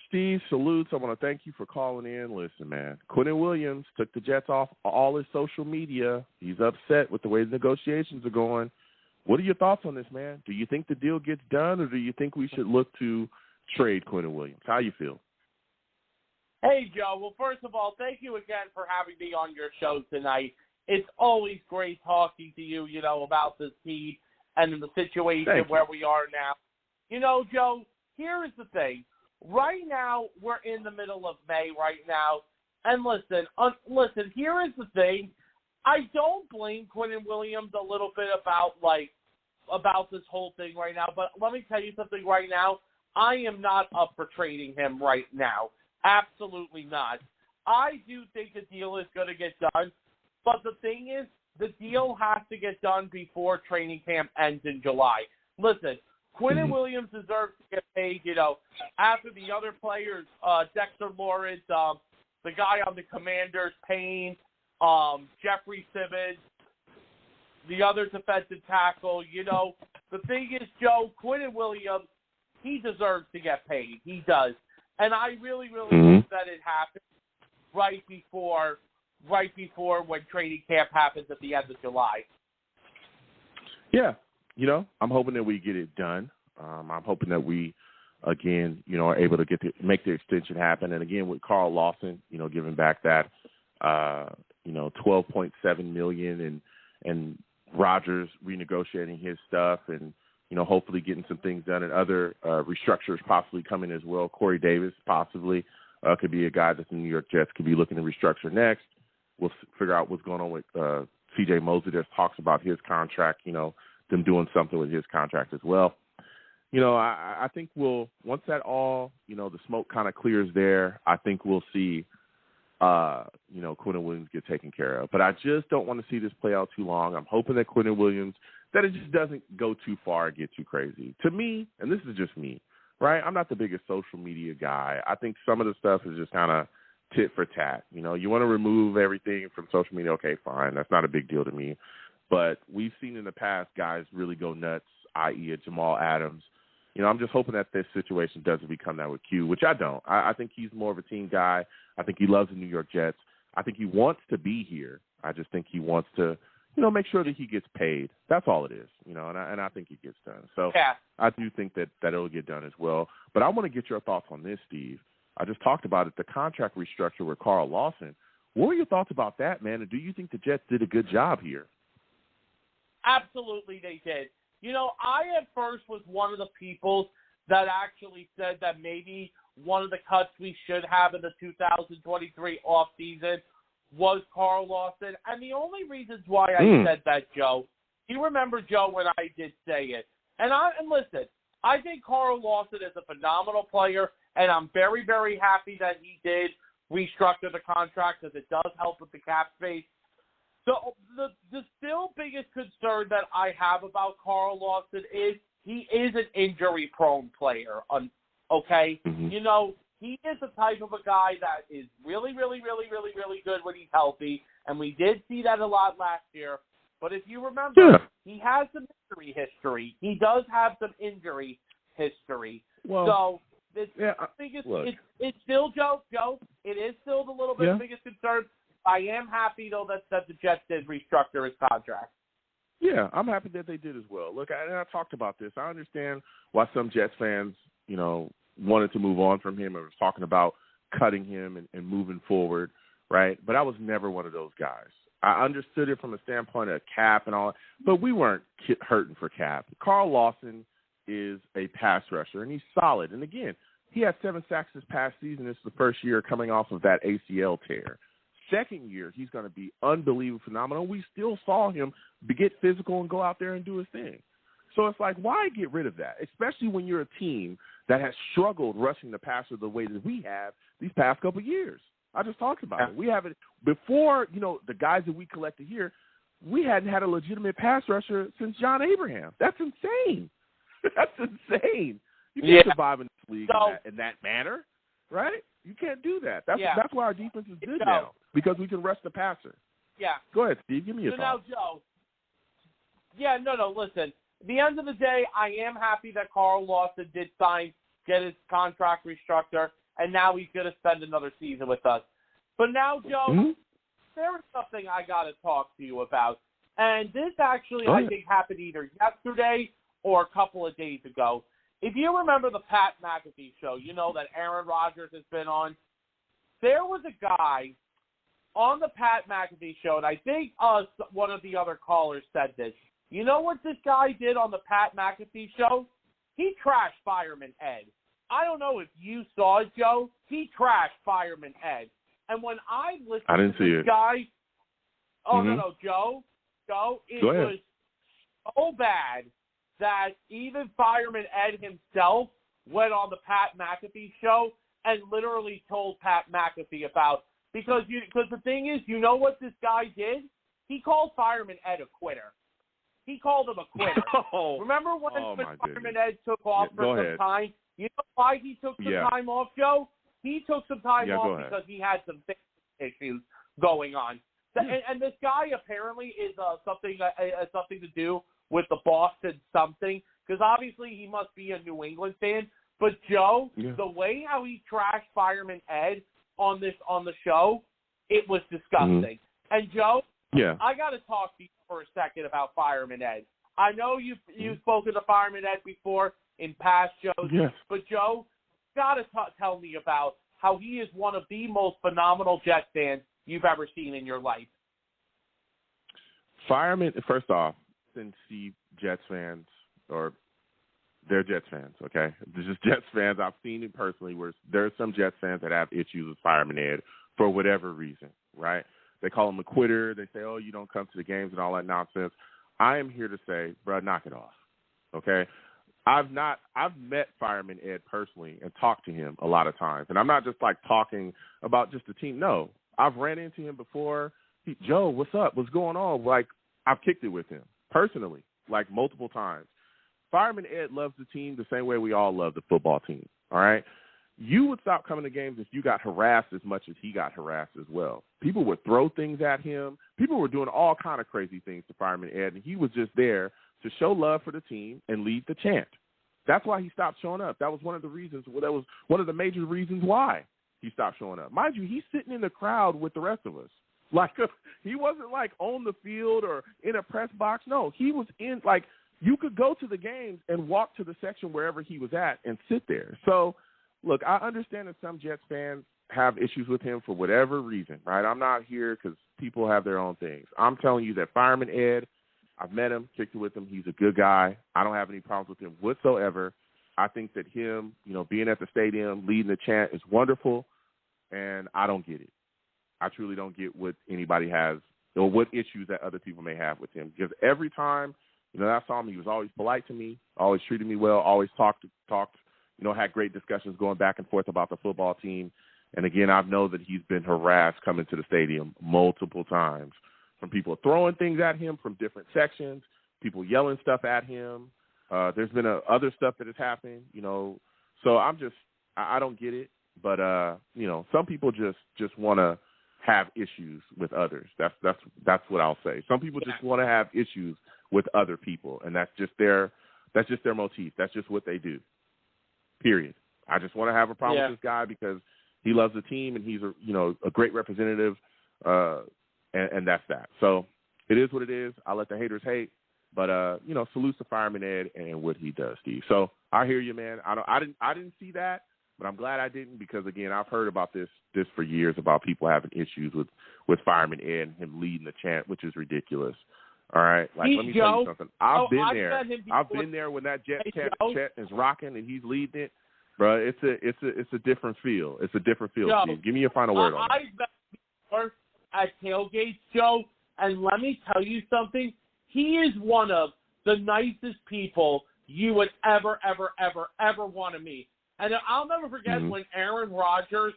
Steve, salutes. I want to thank you for calling in. Listen, man, Quinnen Williams took the Jets off all his social media. He's upset with the way the negotiations are going. What are your thoughts on this, man? Do you think the deal gets done, or do you think we should look to trade Quinnen Williams? How you feel? Hey, Joe. Well, first of all, thank you again for having me on your show tonight. It's always great talking to you, about this team and in the situation where we are now. Joe, here is the thing. Right now, we're in the middle of May right now. And listen, here is the thing. I don't blame Quinnen Williams a little bit about this whole thing right now. But let me tell you something right now. I am not up for trading him right now. Absolutely not. I do think the deal is going to get done. But the thing is, the deal has to get done before training camp ends in July. listen, Quinnen Williams deserves to get paid, after the other players, Dexter Lawrence, the guy on the Commanders, Payne, Jeffrey Simmons, the other defensive tackle. The thing is, Joe, Quinnen Williams, he deserves to get paid. He does. And I really, really hope that it happens right before when training camp happens at the end of July. Yeah. I'm hoping that we get it done. I'm hoping that we, again, are able to make the extension happen. And again, with Carl Lawson, giving back that, $12.7 million and Rodgers renegotiating his stuff and, hopefully getting some things done and other restructures possibly coming as well. Corey Davis possibly could be a guy that the New York Jets could be looking to restructure next. We'll figure out what's going on with C.J. Mosley. There's talks about his contract, them doing something with his contract as well. I think once that all, the smoke kind of clears there, I think we'll see, Quinnen Williams get taken care of. But I just don't want to see this play out too long. I'm hoping that Quinnen Williams, that it just doesn't go too far and get too crazy. To me, and this is just me, right, I'm not the biggest social media guy. I think some of the stuff is just kind of tit for tat. You want to remove everything from social media, okay, fine. That's not a big deal to me. But we've seen in the past guys really go nuts, i.e. a Jamal Adams. I'm just hoping that this situation doesn't become that with Q, which I don't. I think he's more of a team guy. I think he loves the New York Jets. I think he wants to be here. I just think he wants to, make sure that he gets paid. That's all it is, and I think it gets done. So yeah. I do think that it'll get done as well. But I want to get your thoughts on this, Steve. I just talked about it, the contract restructure with Carl Lawson. What were your thoughts about that, man? And do you think the Jets did a good job here? Absolutely they did. I at first was one of the people that actually said that maybe one of the cuts we should have in the 2023 offseason was Carl Lawson. And the only reasons why I said that, Joe, you remember, Joe, when I did say it. And listen, I think Carl Lawson is a phenomenal player, and I'm very, very happy that he did restructure the contract because it does help with the cap space. So the still biggest concern that I have about Carl Lawson is he is an injury-prone player, okay? He is the type of a guy that is really, really, really, really, really good when he's healthy, and we did see that a lot last year. But if you remember, he has some injury history. He does have some injury history. Well, so it's still, Joe, it is still the little bit biggest concern. I am happy, though, that the Jets did restructure his contract. Yeah, I'm happy that they did as well. Look, I talked about this. I understand why some Jets fans, wanted to move on from him and was talking about cutting him and moving forward, right? But I was never one of those guys. I understood it from a standpoint of cap and all, but we weren't hurting for cap. Carl Lawson is a pass rusher, and he's solid. And, again, he had 7 sacks this past season. This is the first year coming off of that ACL tear. Second year, he's going to be unbelievable, phenomenal. We still saw him get physical and go out there and do his thing. So it's like, why get rid of that, especially when you're a team that has struggled rushing the passer the way that we have these past couple of years. I just talked about it. We have it before, the guys that we collected here, we hadn't had a legitimate pass rusher since John Abraham. That's insane. That's insane. You can't survive in this league in that manner, right? You can't do that. That's why our defense is good now, because we can rush the passer. Yeah. Go ahead, Steve. Give me your thoughts. Now, Joe. Listen. At the end of the day, I am happy that Carl Lawson did get his contract restructured, and now he's going to spend another season with us. But now, Joe, there is something I got to talk to you about. And this actually, I think, happened either yesterday or a couple of days ago. If you remember the Pat McAfee show, that Aaron Rodgers has been on, there was a guy on the Pat McAfee show, and I think one of the other callers said this. You know what this guy did on the Pat McAfee show? He trashed Fireman Ed. I don't know if you saw it, Joe. He trashed Fireman Ed. And when I listened to this guy, no, Joe, it was so bad that even Fireman Ed himself went on the Pat McAfee show and literally told Pat McAfee about, because the thing is, you know what this guy did? He called Fireman Ed a quitter. He called him a quitter. Remember when Fireman Ed took off for some time? You know why he took some time off, Joe? He took some time off because he had some issues going on. And this guy apparently is something to do with the Boston something, because obviously he must be a New England fan. But Joe, the way how he trashed Fireman Ed on the show, it was disgusting. And Joe, I got to talk to you for a second about Fireman Ed. I know you've spoken to Fireman Ed before in past shows, but Joe, you got to tell me about how he is one of the most phenomenal Jets fans you've ever seen in your life. Fireman, first off, and see Jets fans, or they're Jets fans, okay? They're just Jets fans. I've seen it personally where there are some Jets fans that have issues with Fireman Ed for whatever reason, right? They call him a quitter. They say, oh, you don't come to the games and all that nonsense. I am here to say, bro, knock it off, okay? I've met Fireman Ed personally and talked to him a lot of times. And I'm not just like talking about just the team. No, I've ran into him before. Joe, what's up? What's going on? Like, I've kicked it with him personally, like multiple times. Fireman Ed loves the team the same way we all love the football team, all right? You would stop coming to games if you got harassed as much as he got harassed as well. People would throw things at him. People were doing all kind of crazy things to Fireman Ed, and he was just there to show love for the team and lead the chant. That's why he stopped showing up. That was one of the reasons. Well, that was one of the major reasons why he stopped showing up. Mind you, he's sitting in the crowd with the rest of us. Like, he wasn't, like, on the field or in a press box. No, he was in, like, you could go to the games and walk to the section wherever he was at and sit there. So, look, I understand that some Jets fans have issues with him for whatever reason, right? I'm not here because people have their own things. I'm telling you that Fireman Ed, I've met him, kicked it with him. He's a good guy. I don't have any problems with him whatsoever. I think that him, being at the stadium, leading the chant is wonderful, and I don't get it. I truly don't get what anybody has or what issues that other people may have with him. Because every time, I saw him, he was always polite to me, always treated me well, always talked, had great discussions going back and forth about the football team. And again, I know that he's been harassed coming to the stadium multiple times from people throwing things at him from different sections, people yelling stuff at him. There's been other stuff that has happened, So I don't get it. But, some people just want to have issues with others. That's what I'll say. Some people just want to have issues with other people, and that's just their motif. That's just what they do. Period. I just want to have a problem with this guy because he loves the team and he's a great representative, and that's that. So it is what it is. I'll let the haters hate, but salutes to Fireman Ed and what he does, Steve. So I hear you, man. I didn't see that. But I'm glad I didn't because, again, I've heard about this for years about people having issues with Fireman Ed and him leading the chant, which is ridiculous. All right? Like, let me tell you something. I've been there. I've been there when that chant is rocking and he's leading it. Bro, it's a different feel. It's a different feel, Steve. Give me your final word on that. I've been before at tailgates, Joe, and let me tell you something. He is one of the nicest people you would ever want to meet. And I'll never forget when Aaron Rodgers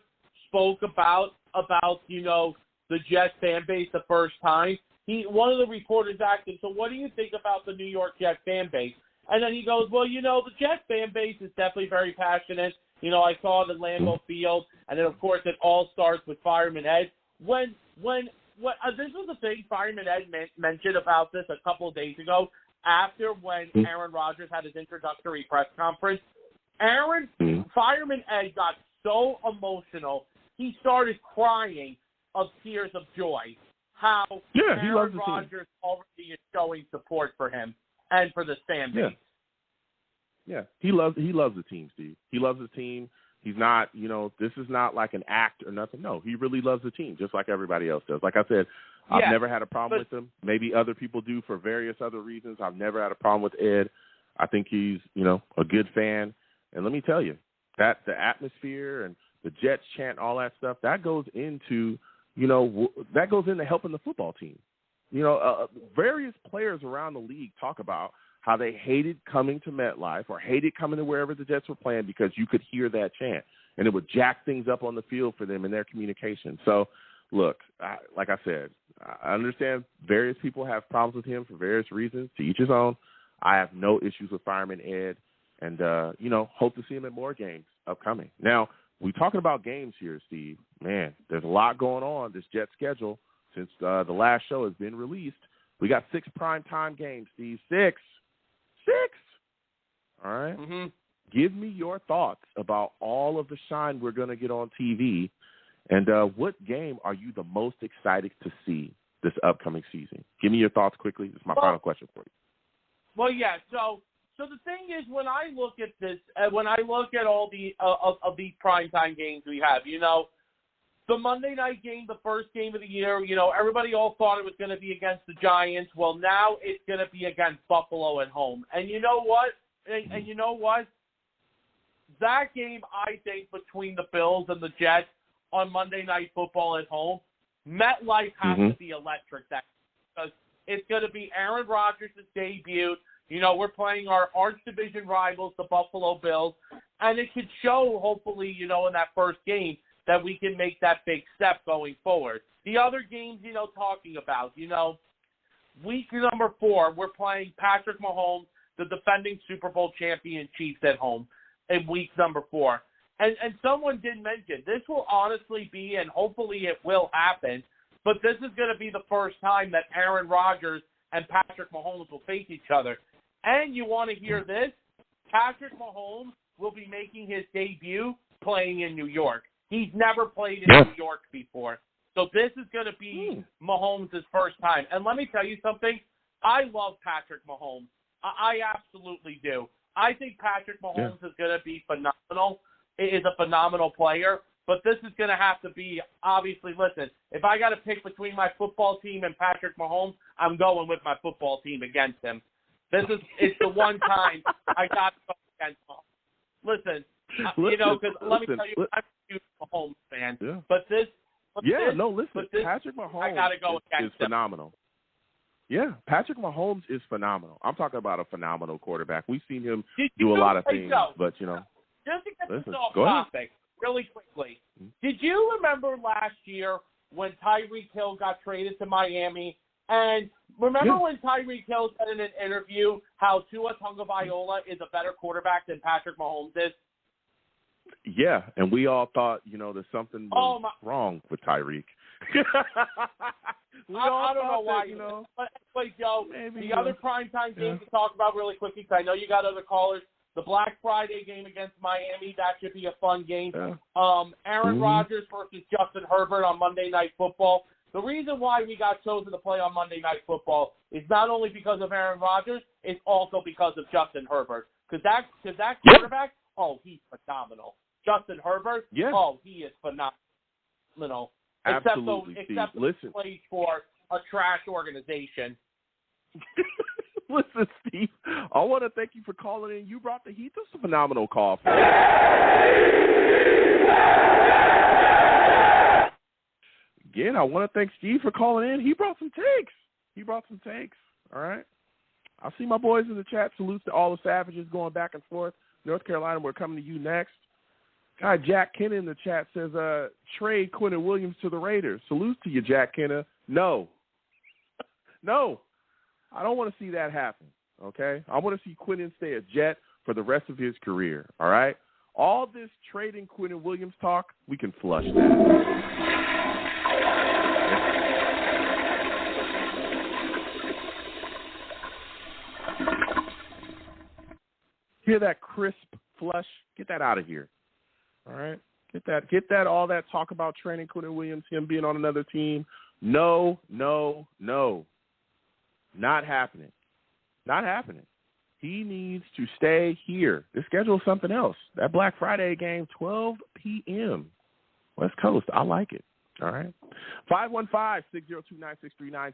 spoke about the Jets fan base the first time. One of the reporters asked him, so what do you think about the New York Jets fan base? And then he goes, well, the Jets fan base is definitely very passionate. I saw it at Lambeau Field. And then, of course, it all starts with Fireman Ed. When this was the thing Fireman Ed mentioned about this a couple of days ago after when Aaron Rodgers had his introductory press conference. Fireman Ed got so emotional, he started crying of tears of joy. How Aaron Rodgers already is showing support for him and for this fan base. Yeah, he loves the team, Steve. He loves the team. He's not, this is not like an act or nothing. No, he really loves the team, just like everybody else does. Like I said, I've never had a problem with him. Maybe other people do for various other reasons. I've never had a problem with Ed. I think he's, a good fan. And let me tell you, that the atmosphere and the Jets chant, all that stuff, that goes into, helping the football team. Various players around the league talk about how they hated coming to MetLife or hated coming to wherever the Jets were playing because you could hear that chant and it would jack things up on the field for them in their communication. So, look, like I said, I understand various people have problems with him for various reasons. To each his own. I have no issues with Fireman Ed, and, hope to see him at more games upcoming. Now, we're talking about games here, Steve. Man, there's a lot going on this Jet schedule since the last show has been released. We got 6 primetime games, Steve. 6. All right? Mm-hmm. Give me your thoughts about all of the shine we're going to get on TV, and what game are you the most excited to see this upcoming season? Give me your thoughts quickly. This is my final question for you. Well, yeah. So the thing is, when I look at this, when I look at all the of these primetime games we have, the Monday night game, the first game of the year, everybody all thought it was going to be against the Giants. Well, now it's going to be against Buffalo at home. And you know what? That game, I think, between the Bills and the Jets on Monday Night Football at home, MetLife has to be electric because it's going to be Aaron Rodgers' debut. We're playing our arch division rivals, the Buffalo Bills, and it could show, hopefully, in that first game that we can make that big step going forward. The other games, talking about, week number 4, we're playing Patrick Mahomes, the defending Super Bowl champion Chiefs at home in week number 4. And someone did mention, this will honestly be, and hopefully it will happen, but this is going to be the first time that Aaron Rodgers and Patrick Mahomes will face each other. And you want to hear this? Patrick Mahomes will be making his debut playing in New York. He's never played in New York before. So this is going to be Mahomes' first time. And let me tell you something. I love Patrick Mahomes. I absolutely do. I think Patrick Mahomes is going to be phenomenal. Is a phenomenal player. But this is going to have to be, obviously, listen, if I got to pick between my football team and Patrick Mahomes, I'm going with my football team against him. It's the one time I got to go against Mahomes. Listen, because let me tell you, I'm a huge Mahomes fan. Yeah. But Patrick Mahomes I gotta go is phenomenal. Yeah, Patrick Mahomes is phenomenal. I'm talking about a phenomenal quarterback. We've seen him do a lot of things, but Just to get this off topic, really quickly, did you remember last year when Tyreek Hill got traded to Miami? And remember when Tyreek Hill said in an interview how Tua Tagovailoa is a better quarterback than Patrick Mahomes is? Yeah, and we all thought, there's something wrong with Tyreek. I don't know why. But anyway, Joe, the other primetime game to talk about really quickly, because I know you got other callers. The Black Friday game against Miami, that should be a fun game. Yeah. Aaron Rodgers versus Justin Herbert on Monday Night Football. The reason why we got chosen to play on Monday Night Football is not only because of Aaron Rodgers, it's also because of Justin Herbert. Because that quarterback, he's phenomenal. Justin Herbert, he is phenomenal. Absolutely, except he plays for a trash organization. Listen, Steve, I want to thank you for calling in. You brought the heat. This is a phenomenal call. Again, I want to thank Steve for calling in. He brought some takes. All right. I see my boys in the chat. Salutes to all the savages going back and forth. North Carolina, we're coming to you next. Guy Jack Kenna in the chat says, trade Quinnen Williams to the Raiders. Salutes to you, Jack Kenna. No. I don't want to see that happen, okay? I want to see Quinnen stay a Jet for the rest of his career, all right? All this trading Quinnen Williams talk, we can flush that. Hear that crisp flush? Get that out of here. All right? Get that, all that talk about training Quinnen Williams, him being on another team. No. Not happening. He needs to stay here. The schedule is something else. That Black Friday game, 12 p.m. West Coast. I like it. All right. 515-602-9639.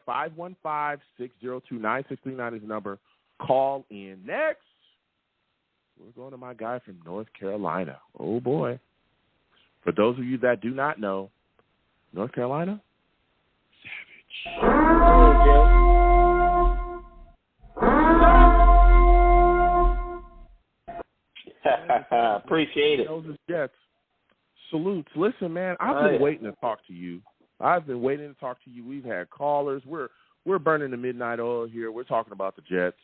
515-602-9639 is the number. Call in. Next, we're going to my guy from North Carolina. Oh, boy. For those of you that do not know, North Carolina, savage. Appreciate it. Jets. Salutes. Listen, man, I've been waiting to talk to you I've been waiting to talk to you. We've had callers. We're burning the midnight oil here. We're talking about the Jets.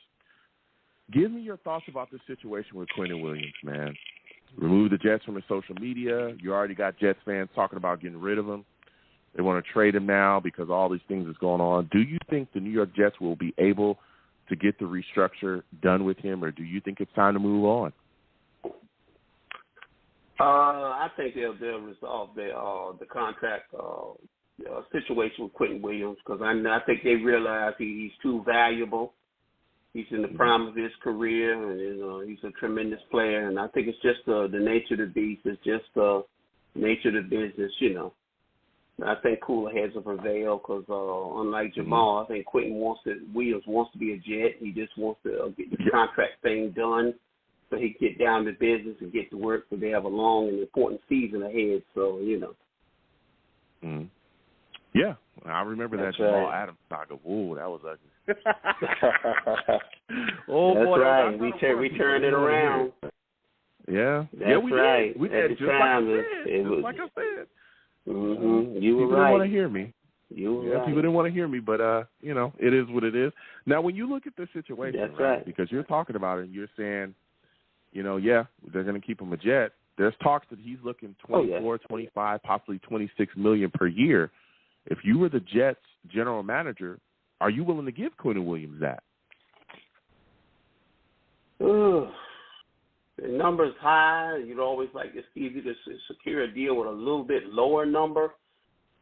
Give me your thoughts about this situation with Quinnen Williams, man. Remove the Jets from his social media. You already got Jets fans talking about getting rid of him. They want to trade him now because all these things is going on. Do you think the New York Jets will be able to get the restructure done with him, or do you think it's time to move on? I think they'll resolve the contract situation with Quinnen Williams, because I think they realize he's too valuable. He's in the prime of his career, and he's a tremendous player. And I think it's just the nature of the beast. It's just the nature of the business, you know. I think cooler heads will prevail because, unlike Jamal, I think Quinnen Williams wants to be a Jet. He just wants to get the contract thing done so he can get down to business and get to work, because they have a long and important season ahead. So, you know. Mm-hmm. Yeah, I remember that Jamal Adams saga. Ooh, that was ugly. Oh, that's boy, right. We turned it around. Yeah. That's we right. did. We At did. the Just time, like I said. Mm-hmm. You were people right. didn't want to hear me. You were right. People didn't want to hear me, but, you know, it is what it is. Now, when you look at this situation, that's right, because you're talking about it and you're saying, you know, yeah, they're going to keep him a Jet. There's talks that he's looking 24, 25, possibly $26 million per year. If you were the Jets general manager, are you willing to give Quinnen Williams that? The number's high. You'd always like to see if you could secure a deal with a little bit lower number.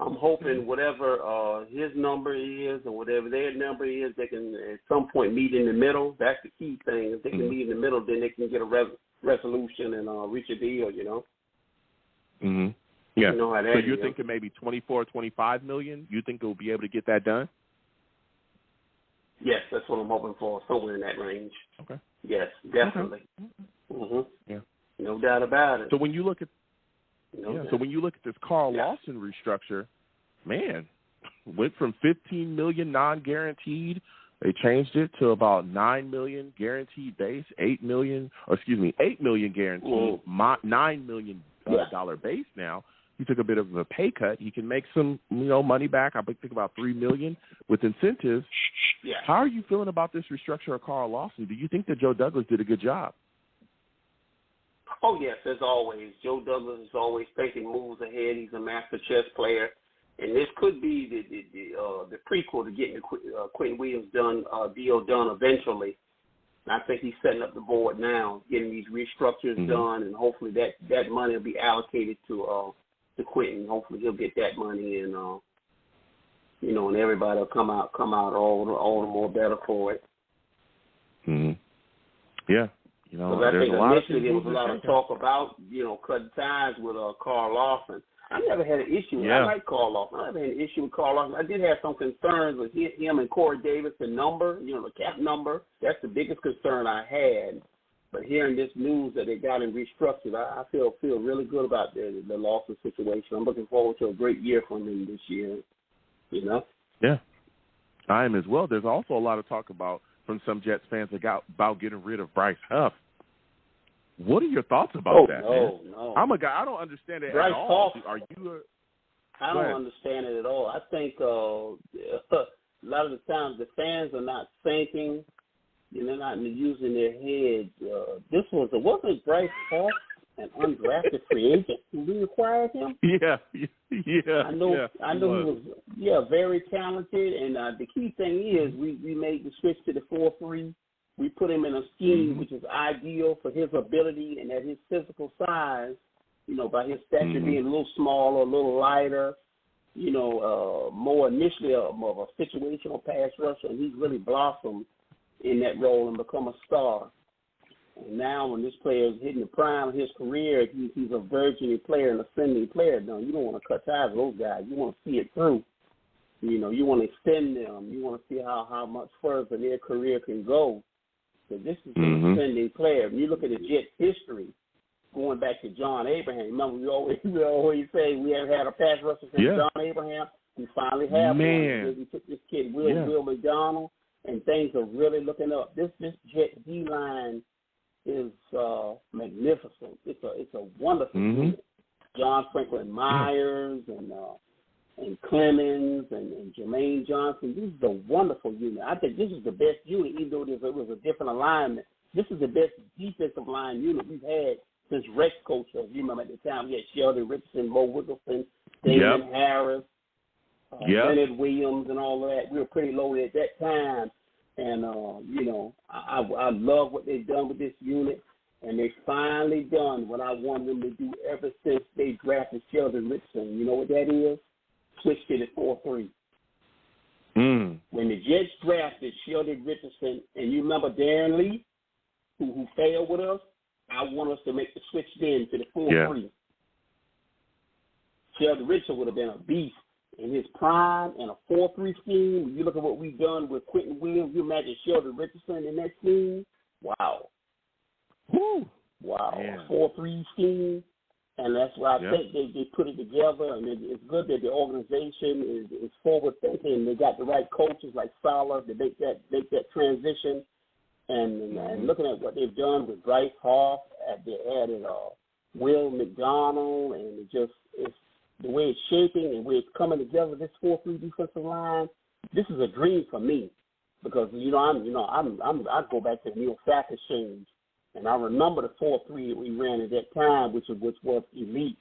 I'm hoping whatever his number is or whatever their number is, they can at some point meet in the middle. That's the key thing. If they can meet in the middle, then they can get a resolution and reach a deal, you know. Mm-hmm. Yeah. You know how that so you're is. thinking maybe 24, 25 million? You think they'll be able to get that done? Yes, that's what I'm hoping for, somewhere in that range. Okay. Yes, definitely. Okay. Mm-hmm. Yeah. No doubt about it. So when you look at when you look at this Carl Lawson restructure, man, went from $15 million non-guaranteed. They changed it to about $9 million guaranteed base, $8 million guaranteed, $9 million dollar base now. He took a bit of a pay cut. He can make some, money back. I think about $3 million with incentives. Yeah. How are you feeling about this restructure of Carl Lawson? Do you think that Joe Douglas did a good job? Oh, yes, as always. Joe Douglas is always thinking moves ahead. He's a master chess player. And this could be the prequel to getting the Quinnen Williams deal done eventually. And I think he's setting up the board now, getting these restructures done, and hopefully that money will be allocated to Quinnen. Hopefully he'll get that money, and and everybody will come out all the more better for it. Mm-hmm. Yeah. I think initially there was a lot of talk about, cutting ties with Carl Lawson. I never had an issue. I like Carl Lawson. I never had an issue with Carl Lawson. I did have some concerns with him and Corey Davis, the number, the cap number. That's the biggest concern I had. But hearing this news that they got him restructured, I feel really good about the Lawson situation. I'm looking forward to a great year from him this year. Yeah, I am as well. There's also a lot of talk from some Jets fans about getting rid of Bryce Huff. What are your thoughts about that, man? No. I'm a guy. I don't understand it Bryce at all. Huff, Are you? I don't understand it at all. I think a lot of the times the fans are not thinking. They're not using their heads. Wasn't Bryce Huff an undrafted free agent when we acquired him? Yeah. I know he was very talented, and the key thing is we made the switch to the 4-3. We put him in a scheme which is ideal for his ability and at his physical size, by his stature being a little smaller, a little lighter, more initially more of a situational pass rusher, and he's really blossomed in that role and become a star. And now when this player is hitting the prime of his career, he's a burgeoning player, an ascending player. No, you don't want to cut ties with those guys. You want to see it through. You want to extend them. You want to see how much further their career can go. So this is an ascending player. When you look at the Jets' history, going back to John Abraham, remember we always say we haven't had a pass rusher since John Abraham. We finally have one. We took this kid, Will McDonald, and things are really looking up. This Jet D-line is magnificent. It's a wonderful unit. John Franklin Myers Clemens and Jermaine Johnson. This is a wonderful unit. I think this is the best unit, even though it was a different alignment. This is the best defensive line unit we've had since Rex coached us. You remember at the time we had Sheldon Richardson, Bo Wiggleston, Damon Harris, Quinnen Williams, and all of that. We were pretty loaded at that time. And, I love what they've done with this unit. And they finally done what I wanted them to do ever since they drafted Sheldon Richardson. You know what that is? Switched to the 4-3. When the Jets drafted Sheldon Richardson, and you remember Darren Lee, who failed with us, I want us to make the switch then to the 4-3. Yeah. Sheldon Richardson would have been a beast in his prime and a 4-3 scheme. When you look at what we've done with Quinnen Williams, you imagine Sheldon Richardson in that scheme. Wow. Woo. Wow. Yeah. A 4-3 scheme. And that's why I think they put it together. And it's good that the organization is forward thinking. They got the right coaches like Salah to make that transition. And looking at what they've done with Bryce Hoff, they added Will McDonald, and it's the way it's shaping and the way it's coming together. This 4-3 defensive line, this is a dream for me because I go back to the Neil Sack exchange, and I remember the 4-3 that we ran at that time, which was elite.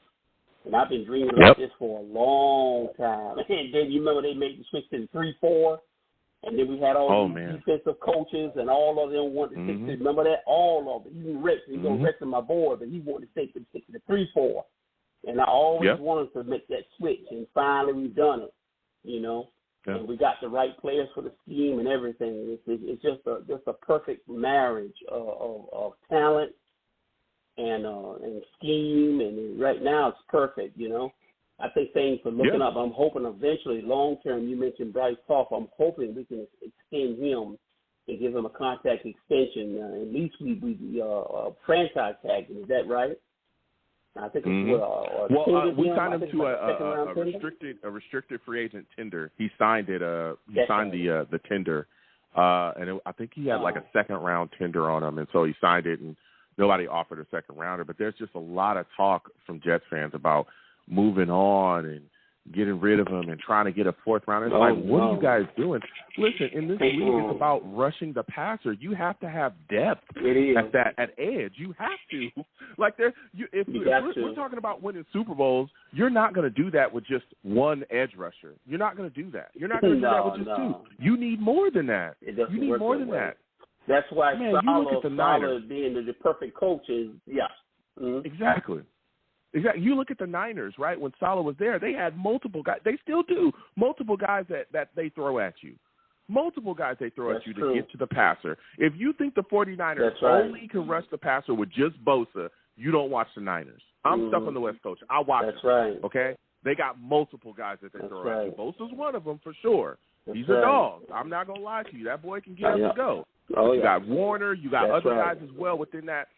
And I've been dreaming about this for a long time. And then you remember they made the switch to the 3-4. And then we had all these defensive coaches, and all of them wanted to stick to. Remember that? All of them. Even Rex, he's on Rex on my board, but he wanted to stick to the 3-4. And I always wanted to make that switch, and finally we've done it. And we got the right players for the scheme and everything. It's just a perfect marriage of talent and scheme, and right now it's perfect. I think things are looking up. I'm hoping eventually, long term, you mentioned Bryce Hoff. I'm hoping we can extend him and give him a contract extension. At least we franchise tag him. Is that right? I think it's we signed him to a restricted free agent tender. He signed it. He signed the tender, and I think he had like a second round tender on him, and so he signed it, and nobody offered a second rounder. But there's just a lot of talk from Jets fans about moving on and getting rid of him and trying to get a fourth rounder. It's what are you guys doing? Listen, in this league, it's about rushing the passer. You have to have depth at edge. You have to. Like we're talking about winning Super Bowls, you're not going to do that with just one edge rusher. You're not going to do that. You're not going to do that with just two. You need more than that. You need more than that. That's why Salah being the perfect coach is Exactly. You look at the Niners, right? When Salah was there, they had multiple guys. They still do. Multiple guys that they throw at you. Multiple guys they throw at you to get to the passer. If you think the 49ers only can rush the passer with just Bosa, you don't watch the Niners. I'm stuck on the West Coast. I watch them, okay? They got multiple guys that they throw at you. Bosa's one of them for sure. He's a dog. I'm not going to lie to you. That boy can get up and go. You got Warner. You got other guys as well within that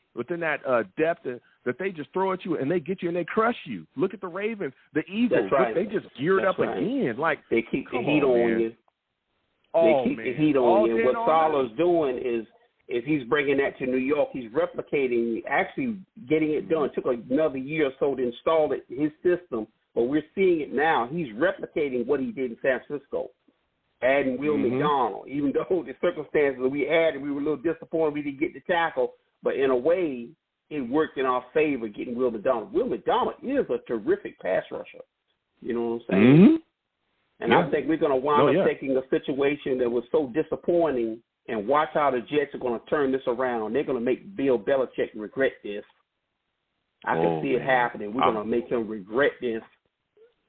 depth that they just throw at you and they get you and they crush you. Look at the Ravens, the Eagles. They just geared up again. Like they keep the heat on you. They keep the heat on you. What Salah's doing is he's bringing that to New York. He's replicating, actually getting it done. It took another year or so to install it his system, but we're seeing it now. He's replicating what he did in San Francisco, adding Will McDonald. Even though the circumstances that we added, we were a little disappointed we didn't get the tackle. But in a way, it worked in our favor getting Will McDonald. Will McDonald is a terrific pass rusher. You know what I'm saying? And I think we're going to wind up taking a situation that was so disappointing and watch how the Jets are going to turn this around. They're going to make Bill Belichick regret this. I can see it happening. We're going to make him regret this,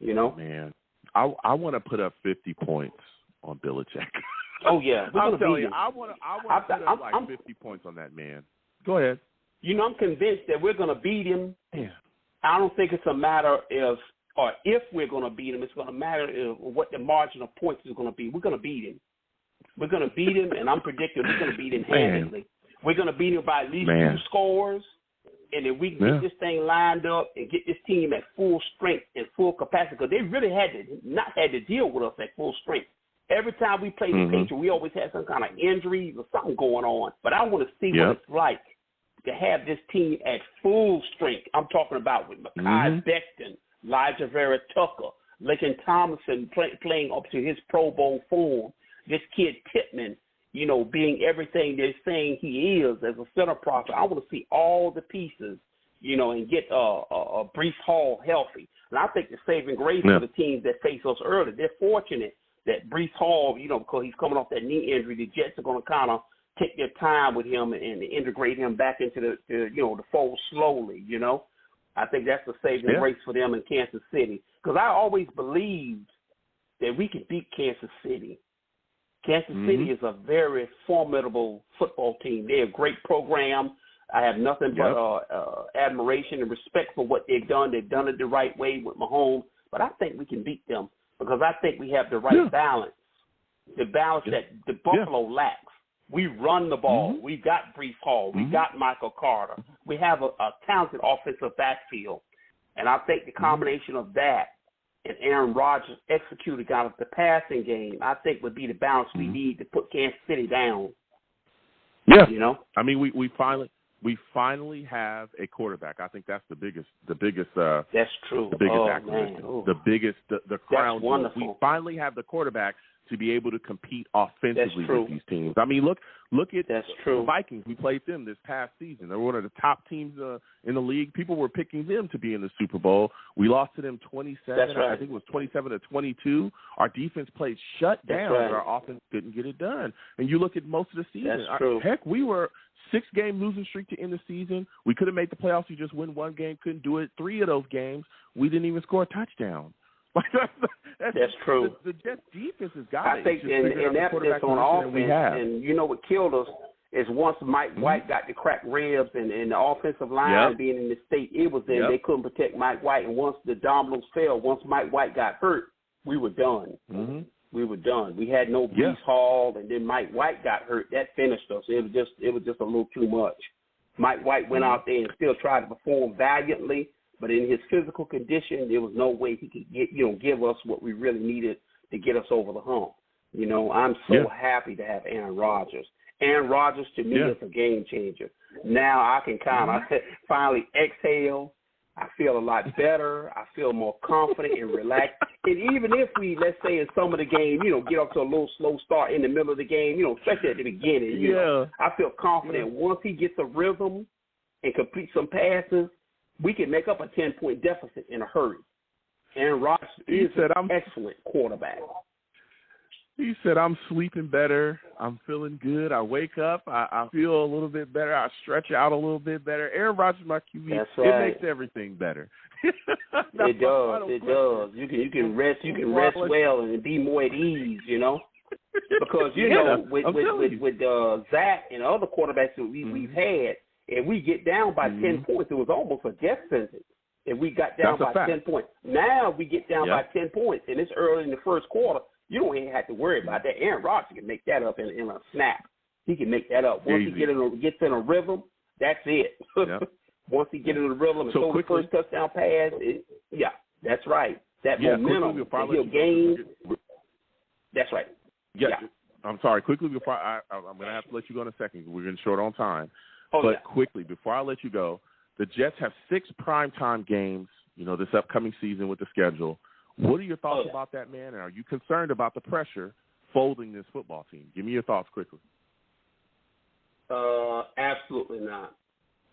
Man, I want to put up 50 points on Belichick. I'm telling you, I want to put up like 50 points on that man. Go ahead. I'm convinced that we're going to beat him. Yeah. I don't think it's a matter of or if we're going to beat him. It's going to matter what the margin of points is going to be. We're going to beat him. We're going to beat him, and I'm predicting we're going to beat him handedly. We're going to beat him by at least 2 scores, and if we can get this thing lined up and get this team at full strength and full capacity, because they really had to deal with us at full strength. Every time we played the Patriots, we always had some kind of injuries or something going on. But I want to see what it's like to have this team at full strength. I'm talking about with Mekhi Becton, Elijah Vera Tucker, Laken Thompson playing up to his Pro Bowl form. This kid Pittman, you know, being everything they're saying he is as a center prospect. I want to see all the pieces, you know, and get Breece Hall healthy. And I think the saving grace for the teams that face us early, they're fortunate that Breece Hall, you know, because he's coming off that knee injury, the Jets are going to kind of take their time with him and integrate him back into the fold slowly, you know. I think that's the saving grace for them in Kansas City. Because I always believed that we could beat Kansas City. Kansas City is a very formidable football team. They're a great program. I have nothing but admiration and respect for what they've done. They've done it the right way with Mahomes. But I think we can beat them because I think we have the right balance, the balance that the Buffalo lacks. We run the ball. We've got Breece Hall. We've got Michael Carter. We have a talented offensive backfield. And I think the combination of that and Aaron Rodgers executing out of the passing game, I think would be the balance we need to put Kansas City down. Yeah. You know? I mean, we finally have a quarterback. I think that's the biggest that's true. The biggest acquisition. The biggest the crown. That's wonderful. We finally have the quarterback to be able to compete offensively with these teams. I mean, look at the Vikings. We played them this past season. They were one of the top teams in the league. People were picking them to be in the Super Bowl. We lost to them 27. That's right. I think it was 27-22. Our defense played shut down. Right. Our offense didn't get it done. And you look at most of the season. That's true. Heck, we were 6-game losing streak to end the season. We could have made the playoffs. You just win one game. Couldn't do it. 3 of those games, we didn't even score a touchdown. That's true. The Jets defense has got I think, and that's on offense. And you know what killed us is once Mike White got the cracked ribs and the offensive line being in the state it was in, they couldn't protect Mike White. And once the dominoes fell, once Mike White got hurt, we were done. We were done. We had no Breece Hall, and then Mike White got hurt. That finished us. It was just a little too much. Mike White went out there and still tried to perform valiantly. But in his physical condition, there was no way he could give us what we really needed to get us over the hump. You know, I'm so happy to have Aaron Rodgers. Aaron Rodgers, to me, is a game changer. Now I can kind of finally exhale. I feel a lot better. I feel more confident and relaxed. And even if we, let's say in some of the game, you know, get off to a little slow start in the middle of the game, you know, especially at the beginning, you know, I feel confident once he gets a rhythm and completes some passes, we can make up a 10-point deficit in a hurry. Aaron Rodgers is an excellent quarterback. He said, I'm sleeping better. I'm feeling good. I wake up. I feel a little bit better. I stretch out a little bit better. Aaron Rodgers, my QB, That's right. It makes everything better. It does. You can rest well and be more at ease, you know. Because, you know, with Zach and other quarterbacks that we've had, if we get down by 10 points, it was almost a death sentence. If we got down by 10 points. Now we get down by 10 points, and it's early in the first quarter. You don't even have to worry about that. Aaron Rodgers can make that up in a snap. He can make that up. Once he gets in a rhythm, that's it. Once he gets in a rhythm and throws the first touchdown pass, that's right. That momentum that he'll gain. That's right. Yeah. I'm sorry. Quickly before I'm going to have to let you go in a second. We're getting short on time. Quickly, before I let you go, the Jets have 6 primetime games, you know, this upcoming season with the schedule. What are your thoughts about that, man? And are you concerned about the pressure folding this football team? Give me your thoughts quickly. Absolutely not.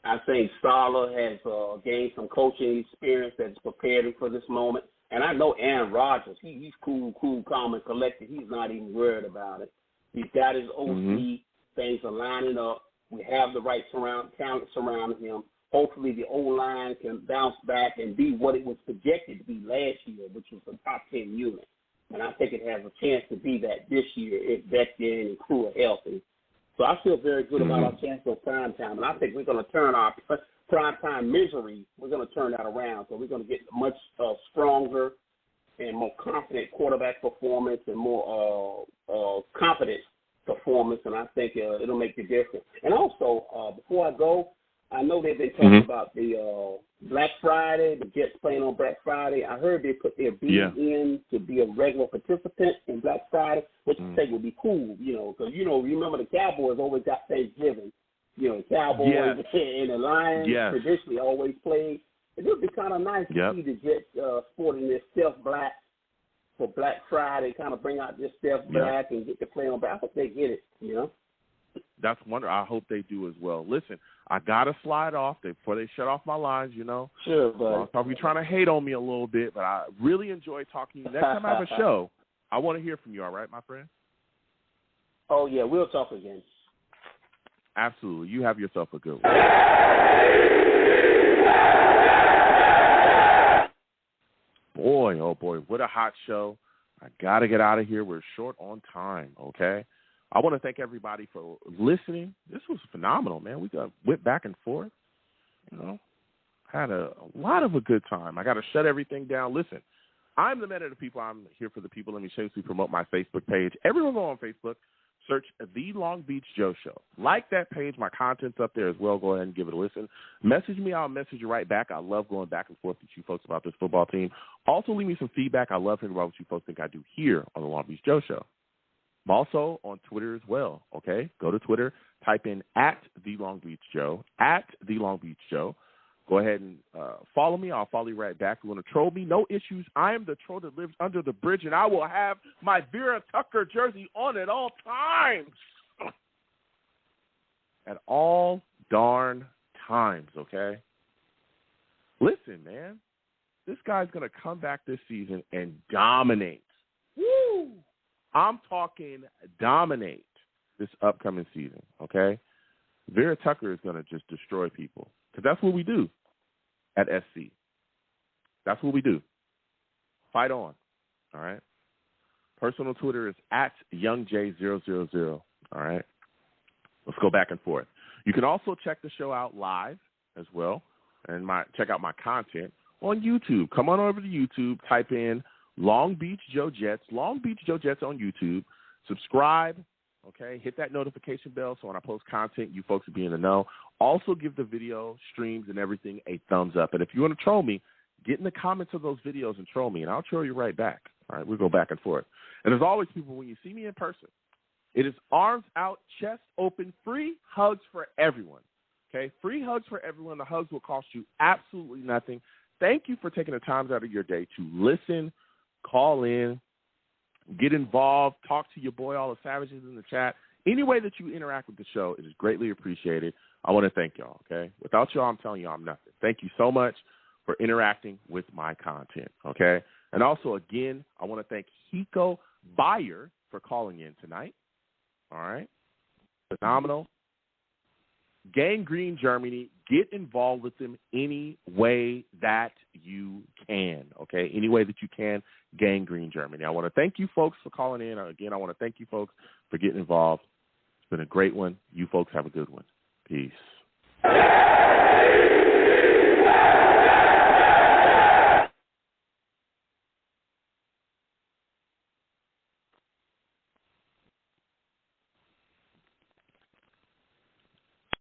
I think Saleh has gained some coaching experience that's prepared him for this moment. And I know Aaron Rodgers, he's cool, calm, and collected. He's not even worried about it. He's got his OC. Things are lining up. We have the right talent surrounding him. Hopefully the O-line can bounce back and be what it was projected to be last year, which was a top 10 unit. And I think it has a chance to be that this year if Beckton and crew are healthy. So I feel very good about our chance for prime time. And I think we're going to turn our prime time misery, we're going to turn that around. So we're going to get a much stronger and more confident quarterback performance and more competent performance. And I think it'll make the difference. And also, before I go, I know they've been talking about the Black Friday, the Jets playing on Black Friday. I heard they put their bid in to be a regular participant in Black Friday, which I think would be cool, you know, because, you know, remember the Cowboys always got Thanksgiving. You know, the Cowboys and the Lions traditionally always played. It would be kind of nice to see the Jets sporting their self-black for Black Friday, kind of bring out this stuff back and get to play on. But I hope they get it, you know. That's wonderful. I hope they do as well. Listen, I got to slide off before they shut off my lines, you know. Sure, but I'll probably trying to hate on me a little bit, but I really enjoy talking to you. Next time I have a show, I want to hear from you, all right, my friend? Oh, yeah, we'll talk again. Absolutely. You have yourself a good one. Boy, oh, boy, what a hot show. I got to get out of here. We're short on time, okay? I want to thank everybody for listening. This was phenomenal, man. We went back and forth, you know, had a lot of a good time. I got to shut everything down. Listen, I'm the man of the people. I'm here for the people. Let me shamelessly promote my Facebook page. Everyone go on Facebook, search The Long Beach Joe Show. Like that page. My content's up there as well. Go ahead and give it a listen. Message me. I'll message you right back. I love going back and forth with you folks about this football team. Also, leave me some feedback. I love hearing about what you folks think I do here on The Long Beach Joe Show. I'm also on Twitter as well, okay? Go to Twitter, type in @TheLongBeachJoe, @TheLongBeachJoe. Go ahead and follow me. I'll follow you right back. If you want to troll me, no issues. I am the troll that lives under the bridge, and I will have my Vera Tucker jersey on at all times. At all darn times, okay? Listen, man, this guy's going to come back this season and dominate. Woo! I'm talking dominate this upcoming season, okay? Vera Tucker is going to just destroy people because that's what we do at SC. That's what we do. Fight on, all right? Personal Twitter is @YoungJ000, all right? Let's go back and forth. You can also check the show out live as well and check out my content on YouTube. Come on over to YouTube, type in Long Beach Joe Jets, Long Beach Joe Jets on YouTube. Subscribe, okay? Hit that notification bell so when I post content, you folks will be in the know. Also give the video, streams, and everything a thumbs up. And if you want to troll me, get in the comments of those videos and troll me, and I'll troll you right back. All right, we'll go back and forth. And as always, people, when you see me in person, it is arms out, chest open, free hugs for everyone, okay? Free hugs for everyone. The hugs will cost you absolutely nothing. Thank you for taking the time out of your day to listen, call in, get involved, talk to your boy, all the savages in the chat. Any way that you interact with the show, it is greatly appreciated. I want to thank y'all, okay? Without y'all, I'm telling you, I'm nothing. Thank you so much for interacting with my content, okay? And also, again, I want to thank Hiko Bayer for calling in tonight, all right? Phenomenal. Gang Green Germany, get involved with them any way that you can, okay? Any way that you can, Gang Green Germany. I want to thank you folks for calling in. Again, I want to thank you folks for getting involved. It's been a great one. You folks have a good one. Peace.